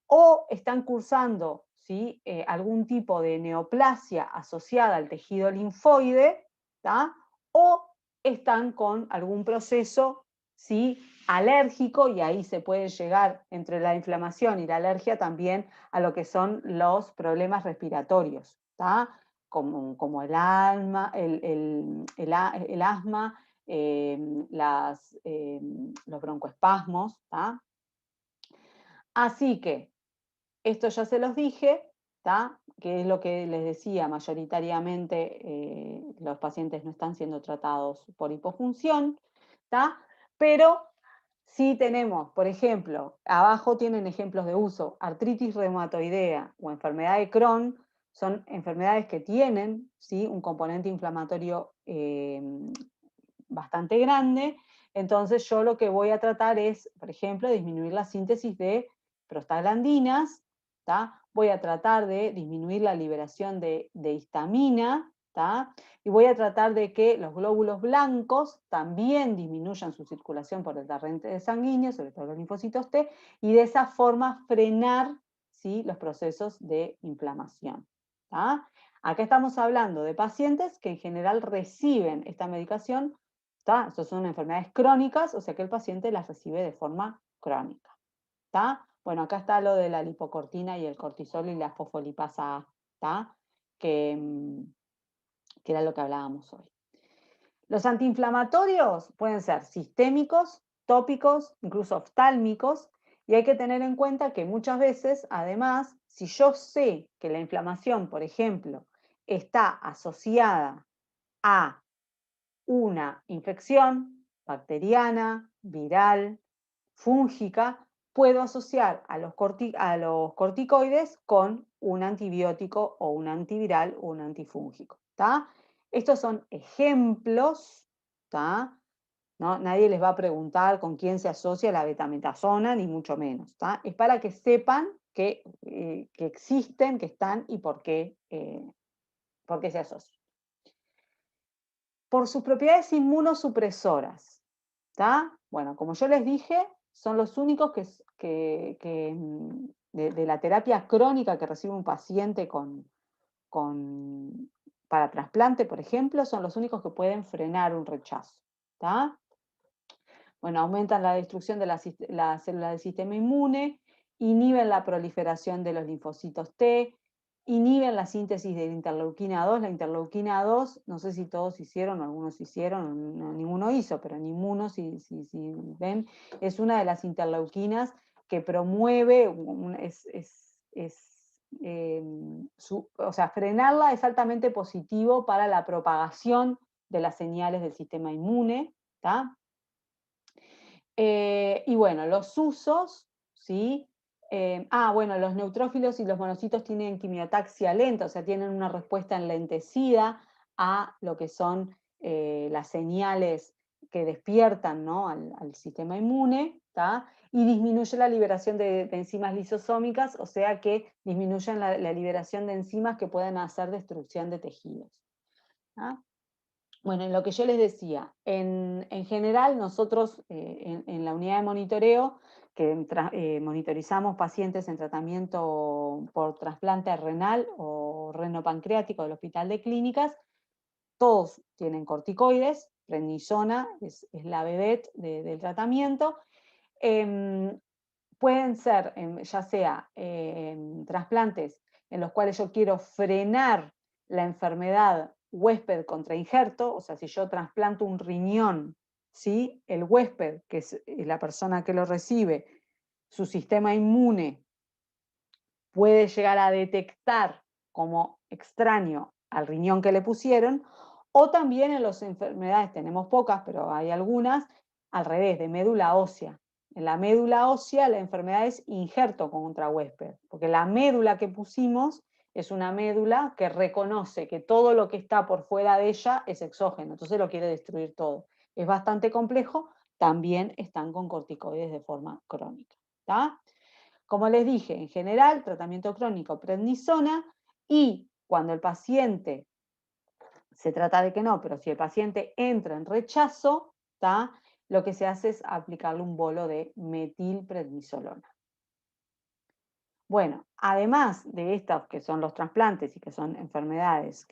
o están cursando, ¿sí? Algún tipo de neoplasia asociada al tejido linfoide, ¿tá? O están con algún proceso, ¿sí? Alérgico, y ahí se puede llegar entre la inflamación y la alergia también a lo que son los problemas respiratorios, ¿tá? Como el asma, los broncoespasmos, ¿tá? Así que esto ya se los dije, ¿tá? Que es lo que les decía, mayoritariamente los pacientes no están siendo tratados por hipofunción, ¿tá? Pero sí tenemos, por ejemplo, abajo tienen ejemplos de uso, artritis reumatoidea o enfermedad de Crohn, son enfermedades que tienen, ¿sí? Un componente inflamatorio bastante grande. Entonces yo lo que voy a tratar es, por ejemplo, disminuir la síntesis de prostaglandinas, ¿tá? Voy a tratar de disminuir la liberación de histamina, ¿tá? Y voy a tratar de que los glóbulos blancos también disminuyan su circulación por el torrente sanguíneo, sobre todo los linfocitos T, y de esa forma frenar, ¿sí? Los procesos de inflamación, ¿tá? Acá estamos hablando de pacientes que en general reciben esta medicación. Estas son enfermedades crónicas, o sea que el paciente las recibe de forma crónica. ¿Tá? Bueno, acá está lo de la lipocortina y el cortisol y la fosfolipasa A, ¿tá? Que era lo que hablábamos hoy. Los antiinflamatorios pueden ser sistémicos, tópicos, incluso oftálmicos, y hay que tener en cuenta que muchas veces, además, si yo sé que la inflamación, por ejemplo, está asociada a una infección bacteriana, viral, fúngica, puedo asociar a los corticoides con un antibiótico o un antiviral o un antifúngico, ¿tá? Estos son ejemplos, ¿tá? ¿No? Nadie les va a preguntar con quién se asocia la betametasona, ni mucho menos, ¿tá? Es para que sepan que existen, que están y por qué se asocian. Por sus propiedades inmunosupresoras, ¿tá? Bueno, como yo les dije, son los únicos de la terapia crónica que recibe un paciente para trasplante, por ejemplo, son los únicos que pueden frenar un rechazo. ¿Tá? Bueno, aumentan la destrucción de las células del sistema inmune, inhiben la proliferación de los linfocitos T, inhiben la síntesis de la interleuquina 2. La interleuquina 2, no sé si todos hicieron, o algunos hicieron, no, ninguno hizo, pero en Inmuno, si ven, es una de las interleuquinas que promueve, o sea, frenarla es altamente positivo para la propagación de las señales del sistema inmune, ¿tá? Y bueno, los usos, ¿sí? Bueno, los neutrófilos y los monocitos tienen quimiotaxia lenta, o sea, tienen una respuesta enlentecida a lo que son las señales que despiertan, ¿no?, al sistema inmune, ¿tá? Y disminuye la liberación de enzimas lisosómicas, o sea que disminuyen la liberación de enzimas que pueden hacer destrucción de tejidos, ¿tá? Bueno, en lo que yo les decía, en general nosotros en la unidad de monitoreo, que monitorizamos pacientes en tratamiento por trasplante renal o renopancreático del Hospital de Clínicas, todos tienen corticoides, prednisona es la vedette del tratamiento. Pueden ser, ya sea trasplantes en los cuales yo quiero frenar la enfermedad huésped contra injerto, o sea, si yo trasplanto un riñón, ¿sí?, el huésped, que es la persona que lo recibe, su sistema inmune puede llegar a detectar como extraño al riñón que le pusieron, o también en las enfermedades, tenemos pocas, pero hay algunas, al revés, de médula ósea. En la médula ósea la enfermedad es injerto contra huésped, porque la médula que pusimos es una médula que reconoce que todo lo que está por fuera de ella es exógeno, entonces lo quiere destruir todo. Es bastante complejo, también están con corticoides de forma crónica, ¿tá? Como les dije, en general, tratamiento crónico prednisona, y cuando el paciente, se trata de que no, pero si el paciente entra en rechazo, ¿tá?, lo que se hace es aplicarle un bolo de metilprednisolona. Bueno, además de estas que son los trasplantes y que son enfermedades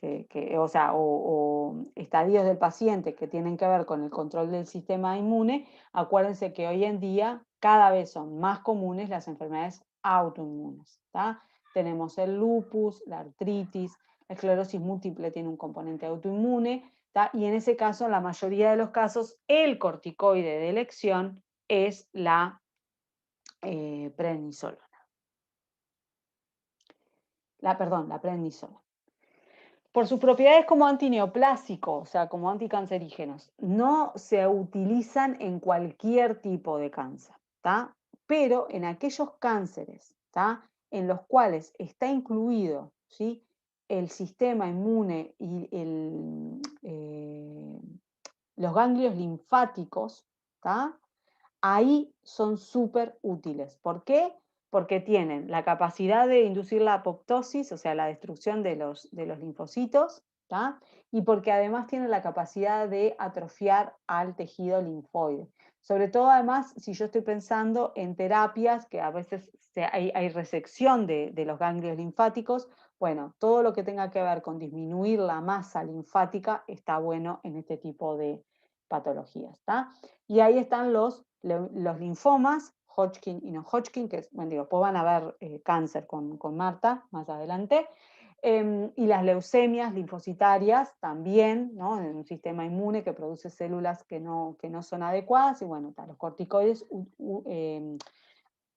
o estadios del paciente que tienen que ver con el control del sistema inmune, acuérdense que hoy en día cada vez son más comunes las enfermedades autoinmunes, ¿tá? Tenemos el lupus, la artritis, la esclerosis múltiple tiene un componente autoinmune, ¿tá? Y en ese caso, en la mayoría de los casos, el corticoide de elección es la prednisolona. La prednisona. Por sus propiedades como antineoplásicos, o sea, como anticancerígenos, no se utilizan en cualquier tipo de cáncer, ¿tá? Pero en aquellos cánceres, ¿tá?, en los cuales está incluido, ¿sí?, el sistema inmune y los ganglios linfáticos, ¿tá?, ahí son súper útiles. ¿Por qué? Porque tienen la capacidad de inducir la apoptosis, o sea, la destrucción de los linfocitos, ¿tá?, y porque además tienen la capacidad de atrofiar al tejido linfoide. Sobre todo, además, si yo estoy pensando en terapias que a veces hay resección de los ganglios linfáticos, bueno, todo lo que tenga que ver con disminuir la masa linfática está bueno en este tipo de patologías, ¿tá? Y ahí están los linfomas, Hodgkin y no Hodgkin, que bueno, después van a ver cáncer con Marta más adelante, y las leucemias linfocitarias también, ¿no?, en un sistema inmune que produce células que no son adecuadas, y bueno, los corticoides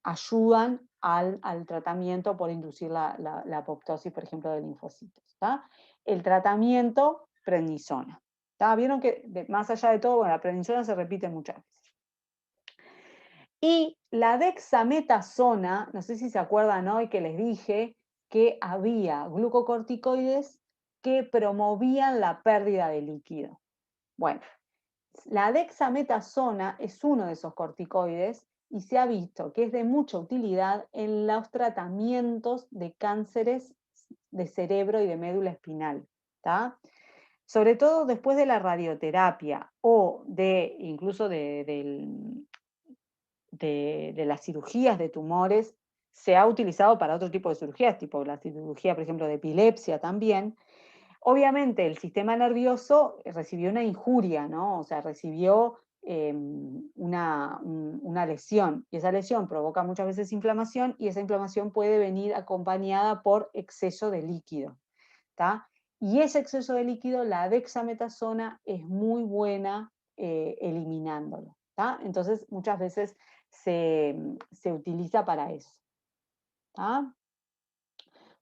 ayudan al tratamiento por inducir la apoptosis, por ejemplo, de linfocitos, ¿tá? El tratamiento prednisona, ¿tá? Vieron que más allá de todo, bueno, la prednisona se repite muchas veces. Y la dexametasona, no sé si se acuerdan hoy que les dije que había glucocorticoides que promovían la pérdida de líquido. Bueno, la dexametasona es uno de esos corticoides y se ha visto que es de mucha utilidad en los tratamientos de cánceres de cerebro y de médula espinal, ¿tá? sobre todo después de la radioterapia o incluso de las cirugías de tumores, se ha utilizado para otro tipo de cirugías, tipo la cirugía, por ejemplo, de epilepsia también. Obviamente el sistema nervioso recibió una injuria, ¿no? O sea, recibió una lesión, y esa lesión provoca muchas veces inflamación, y esa inflamación puede venir acompañada por exceso de líquido, ¿tá? Y ese exceso de líquido, la dexametasona es muy buena eliminándolo, ¿tá? Entonces muchas veces se utiliza para eso, ¿tá?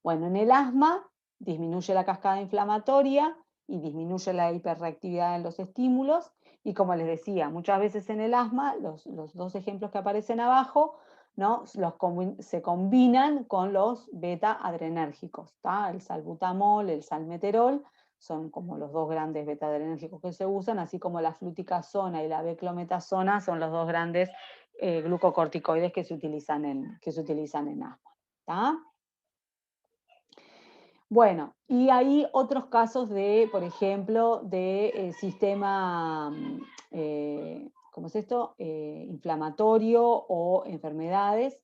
Bueno, en el asma disminuye la cascada inflamatoria y disminuye la hiperreactividad en los estímulos, y como les decía, muchas veces en el asma, los dos ejemplos que aparecen abajo, ¿no? Se combinan con los beta-adrenérgicos, ¿tá? El salbutamol, el salmeterol, son como los dos grandes beta-adrenérgicos que se usan, así como la fluticasona y la beclometasona son los dos grandes glucocorticoides que se utilizan en asma, ¿tá? Bueno, y hay otros casos de, por ejemplo, de sistema, ¿cómo es esto? Inflamatorio o enfermedades,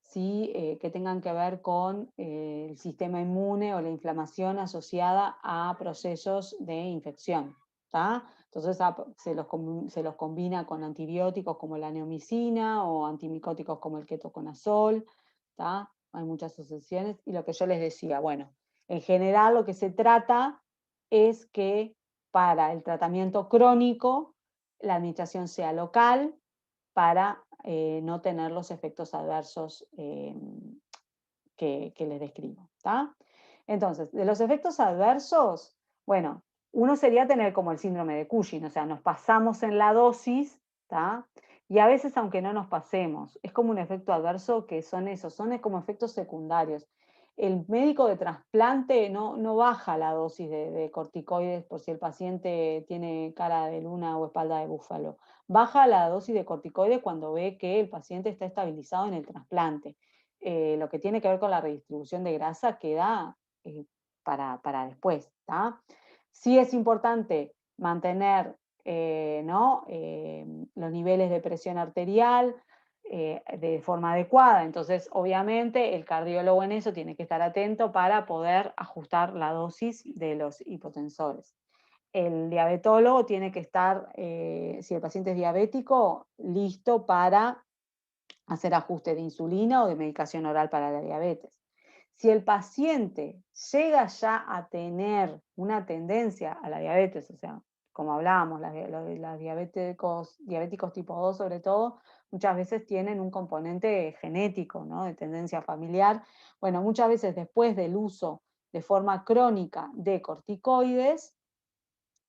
¿sí? Que tengan que ver con el sistema inmune o la inflamación asociada a procesos de infección, ¿tá? Entonces se los combina con antibióticos como la neomicina o antimicóticos como el ketoconazol, ¿tá? Hay muchas asociaciones, y lo que yo les decía, bueno, en general lo que se trata es que para el tratamiento crónico la administración sea local para no tener los efectos adversos que les describo, ¿tá? Entonces, de los efectos adversos, bueno, uno sería tener como el síndrome de Cushing, o sea, nos pasamos en la dosis, ¿tá? Y a veces, aunque no nos pasemos, es como un efecto adverso que son como efectos secundarios. El médico de trasplante no baja la dosis de corticoides por si el paciente tiene cara de luna o espalda de búfalo. Baja la dosis de corticoides cuando ve que el paciente está estabilizado en el trasplante. Lo que tiene que ver con la redistribución de grasa queda para después, ¿tá? Sí es importante mantener ¿no? Los niveles de presión arterial de forma adecuada, entonces obviamente el cardiólogo en eso tiene que estar atento para poder ajustar la dosis de los hipotensores. El diabetólogo tiene que estar, si el paciente es diabético, listo para hacer ajuste de insulina o de medicación oral para la diabetes. Si el paciente llega ya a tener una tendencia a la diabetes, o sea, como hablábamos, las diabéticos tipo 2 sobre todo, muchas veces tienen un componente genético, ¿no? De tendencia familiar. Bueno, muchas veces después del uso de forma crónica de corticoides,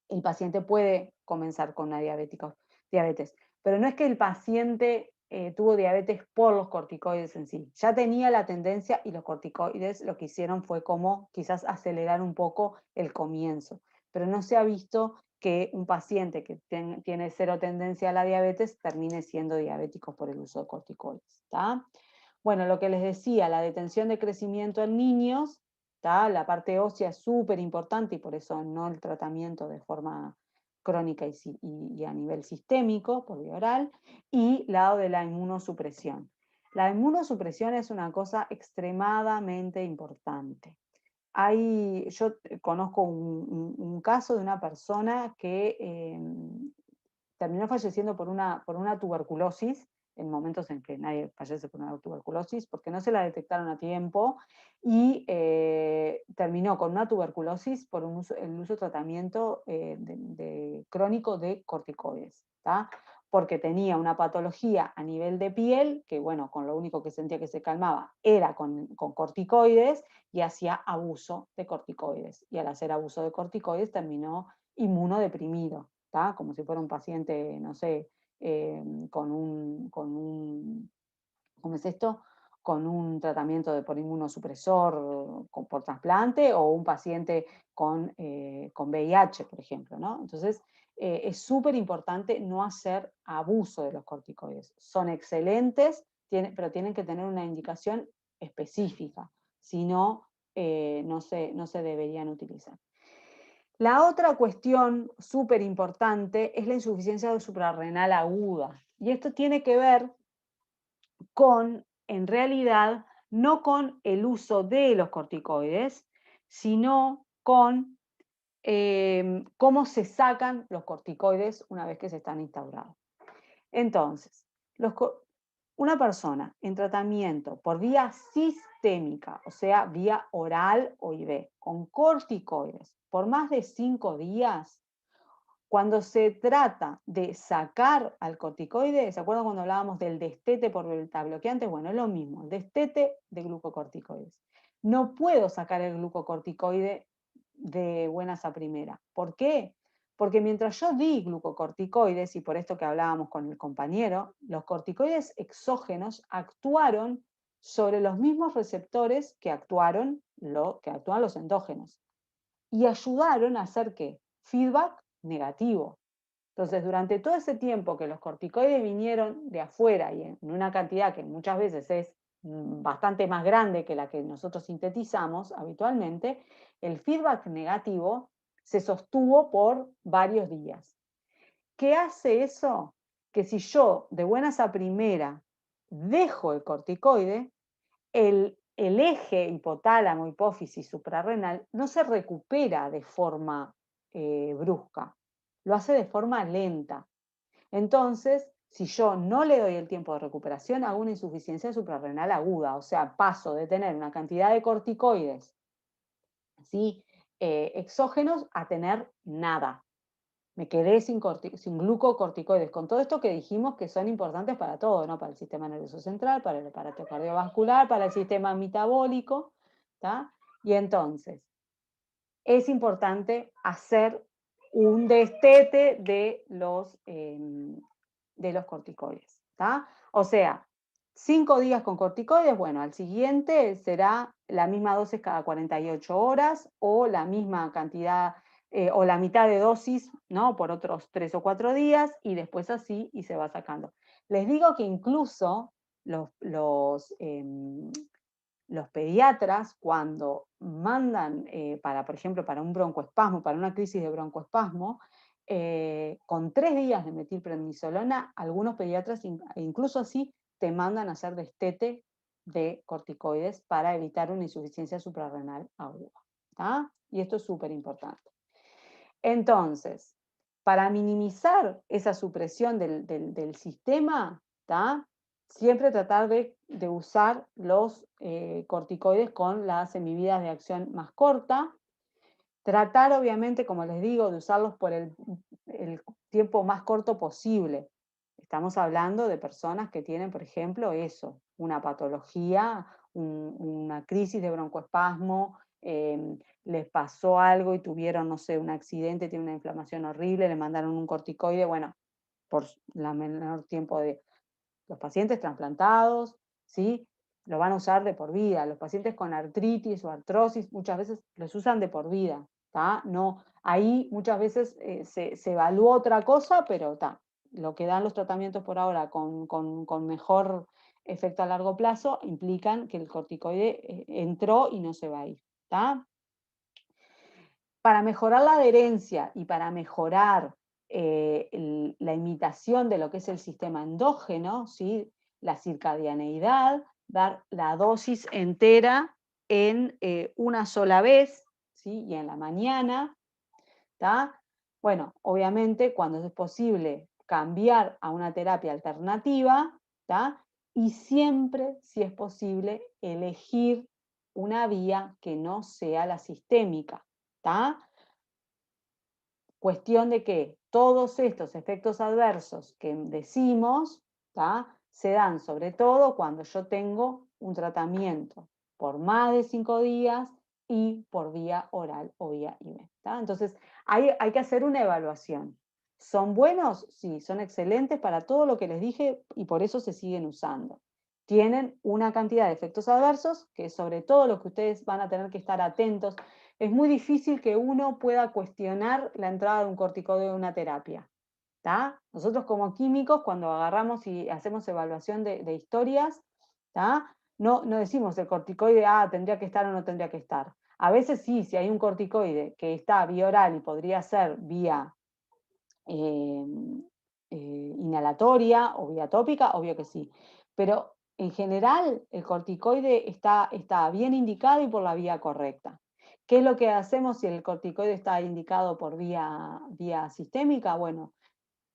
el paciente puede comenzar con una diabetes. Pero no es que el paciente tuvo diabetes por los corticoides en sí. Ya tenía la tendencia, y los corticoides lo que hicieron fue como quizás acelerar un poco el comienzo. Pero no se ha visto que un paciente que tiene cero tendencia a la diabetes termine siendo diabético por el uso de corticoides, ¿tá? Bueno, lo que les decía, la detención de crecimiento en niños, ¿tá? La parte ósea es súper importante, y por eso no el tratamiento de forma crónica y a nivel sistémico, por vía oral, y lado de la inmunosupresión. La inmunosupresión es una cosa extremadamente importante. Yo conozco un caso de una persona que terminó falleciendo por una tuberculosis, en momentos en que nadie fallece por una tuberculosis, porque no se la detectaron a tiempo, y terminó con una tuberculosis por el uso de tratamiento crónico de corticoides, ¿tá? Porque tenía una patología a nivel de piel, que bueno, con lo único que sentía que se calmaba era con corticoides, y hacía abuso de corticoides, y al hacer abuso de corticoides terminó inmunodeprimido, ¿tá? Como si fuera un paciente, no sé, ¿cómo es esto? Con un tratamiento por inmunosupresor por trasplante, o un paciente con VIH, por ejemplo, ¿no? Entonces, es súper importante no hacer abuso de los corticoides. Son excelentes, pero tienen que tener una indicación específica, si no, no se deberían utilizar. La otra cuestión súper importante es la insuficiencia suprarrenal aguda. Y esto tiene que ver con, en realidad, no con el uso de los corticoides, sino con cómo se sacan los corticoides una vez que se están instaurados. Entonces, una persona en tratamiento por vía sistémica, o sea, vía oral o IV, con corticoides por más de 5 días, cuando se trata de sacar al corticoide, ¿se acuerdan cuando hablábamos del destete por beta bloqueantes? Bueno, es lo mismo, el destete de glucocorticoides. No puedo sacar el glucocorticoide de buenas a primera. ¿Por qué? Porque mientras yo di glucocorticoides, y por esto que hablábamos con el compañero, los corticoides exógenos actuaron sobre los mismos receptores que actúan los endógenos. Y ayudaron a hacer ¿qué? Feedback negativo. Entonces, durante todo ese tiempo que los corticoides vinieron de afuera y en una cantidad que muchas veces es bastante más grande que la que nosotros sintetizamos habitualmente, el feedback negativo se sostuvo por varios días. ¿Qué hace eso? Que si yo de buenas a primera dejo el corticoide, el eje hipotálamo, hipófisis, suprarrenal no se recupera de forma brusca, lo hace de forma lenta. Entonces, si yo no le doy el tiempo de recuperación, hago una insuficiencia suprarrenal aguda, o sea, paso de tener una cantidad de corticoides, ¿sí? Exógenos a tener nada. Me quedé sin glucocorticoides, con todo esto que dijimos que son importantes para todo, ¿no? Para el sistema nervioso central, para el aparato cardiovascular, para el sistema metabólico, ¿tá? Y entonces, es importante hacer un destete de los corticoides, ¿tá? O sea, 5 días con corticoides, bueno, al siguiente será la misma dosis cada 48 horas o la misma cantidad o la mitad de dosis, ¿no? Por otros 3 o 4 días y después así y se va sacando. Les digo que incluso los pediatras cuando mandan por ejemplo, para un broncoespasmo, para una crisis de broncoespasmo, con 3 días de metilprednisolona, algunos pediatras incluso así te mandan a hacer destete de corticoides para evitar una insuficiencia suprarrenal aguda. ¿Tá? Y esto es súper importante. Entonces, para minimizar esa supresión del sistema, ¿tá? Siempre tratar de usar los corticoides con las semividas de acción más corta. Tratar, obviamente, como les digo, de usarlos por el tiempo más corto posible. Estamos hablando de personas que tienen, por ejemplo, eso, una patología, una crisis de broncoespasmo, les pasó algo y tuvieron, no sé, un accidente, tienen una inflamación horrible, le mandaron un corticoide, bueno, por la menor tiempo de los pacientes trasplantados, ¿sí? Lo van a usar de por vida. Los pacientes con artritis o artrosis muchas veces los usan de por vida, ¿tá? No, ahí muchas veces se evalúa otra cosa, pero ¿tá? Lo que dan los tratamientos por ahora con mejor efecto a largo plazo implican que el corticoide entró y no se va a ir, ¿tá? Para mejorar la adherencia y para mejorar la imitación de lo que es el sistema endógeno, ¿sí? La circadianeidad, dar la dosis entera en una sola vez, ¿sí? Y en la mañana, ¿tá? Bueno, obviamente cuando es posible cambiar a una terapia alternativa, ¿tá? Y siempre, si es posible, elegir una vía que no sea la sistémica, ¿tá? Cuestión de que todos estos efectos adversos que decimos, ¿tá? Se dan sobre todo cuando yo tengo un tratamiento por más de 5 días y por vía oral o vía IV. ¿Tá? Entonces, hay que hacer una evaluación. ¿Son buenos? Sí, son excelentes para todo lo que les dije y por eso se siguen usando. Tienen una cantidad de efectos adversos que sobre todo los que ustedes van a tener que estar atentos. Es muy difícil que uno pueda cuestionar la entrada de un corticoide en una terapia. ¿Tá? Nosotros como químicos, cuando agarramos y hacemos evaluación de historias, ¿tá? No decimos el corticoide, tendría que estar o no tendría que estar. A veces sí, si hay un corticoide que está vía oral y podría ser vía inhalatoria o vía tópica, obvio que sí. Pero en general el corticoide está bien indicado y por la vía correcta. ¿Qué es lo que hacemos si el corticoide está indicado por vía sistémica? Bueno,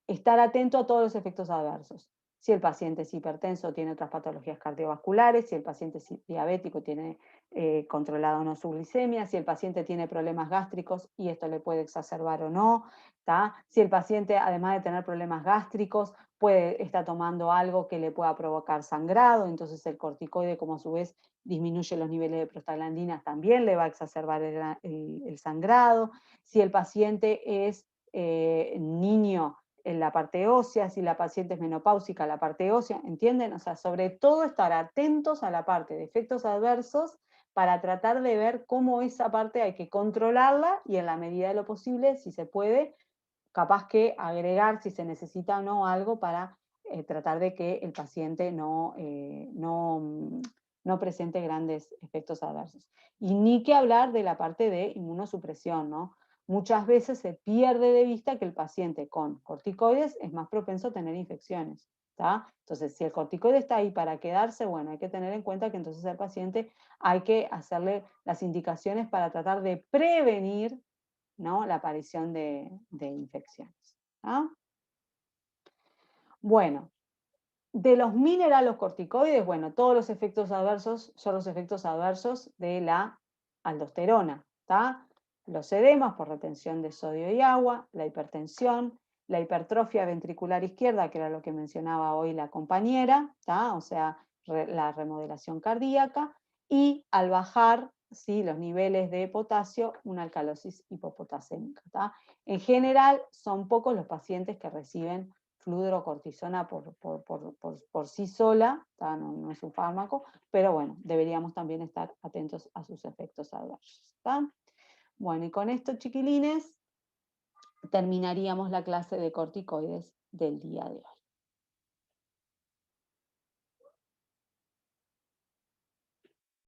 estar atento a todos los efectos adversos. Si el paciente es hipertenso, tiene otras patologías cardiovasculares, si el paciente es diabético, tiene controlada o no su glicemia, si el paciente tiene problemas gástricos y esto le puede exacerbar o no, ¿tá? Si el paciente, además de tener problemas gástricos, está tomando algo que le pueda provocar sangrado, entonces el corticoide, como a su vez disminuye los niveles de prostaglandinas, también le va a exacerbar el sangrado. Si el paciente es niño, en la parte ósea, si la paciente es menopáusica, la parte ósea, ¿entienden? O sea, sobre todo estar atentos a la parte de efectos adversos para tratar de ver cómo esa parte hay que controlarla y en la medida de lo posible, si se puede, capaz que agregar, si se necesita o no, algo para tratar de que el paciente no presente grandes efectos adversos. Y ni que hablar de la parte de inmunosupresión, ¿no? Muchas veces se pierde de vista que el paciente con corticoides es más propenso a tener infecciones, ¿tá? Entonces, si el corticoide está ahí para quedarse, bueno, hay que tener en cuenta que entonces al paciente hay que hacerle las indicaciones para tratar de prevenir, ¿no?, la aparición de infecciones, ¿tá? Bueno, de los mineralocorticoides, bueno, todos los efectos adversos son los efectos adversos de la aldosterona, ¿tá? Los edemas por retención de sodio y agua, la hipertensión, la hipertrofia ventricular izquierda, que era lo que mencionaba hoy la compañera, ¿tá? O sea, la remodelación cardíaca, y al bajar, ¿sí?, los niveles de potasio, una alcalosis hipopotasémica, ¿tá? En general, son pocos los pacientes que reciben fludrocortisona por sí sola, no es un fármaco, pero bueno, deberíamos también estar atentos a sus efectos adversos, ¿tá? Bueno, y con esto, chiquilines, terminaríamos la clase de corticoides del día de hoy.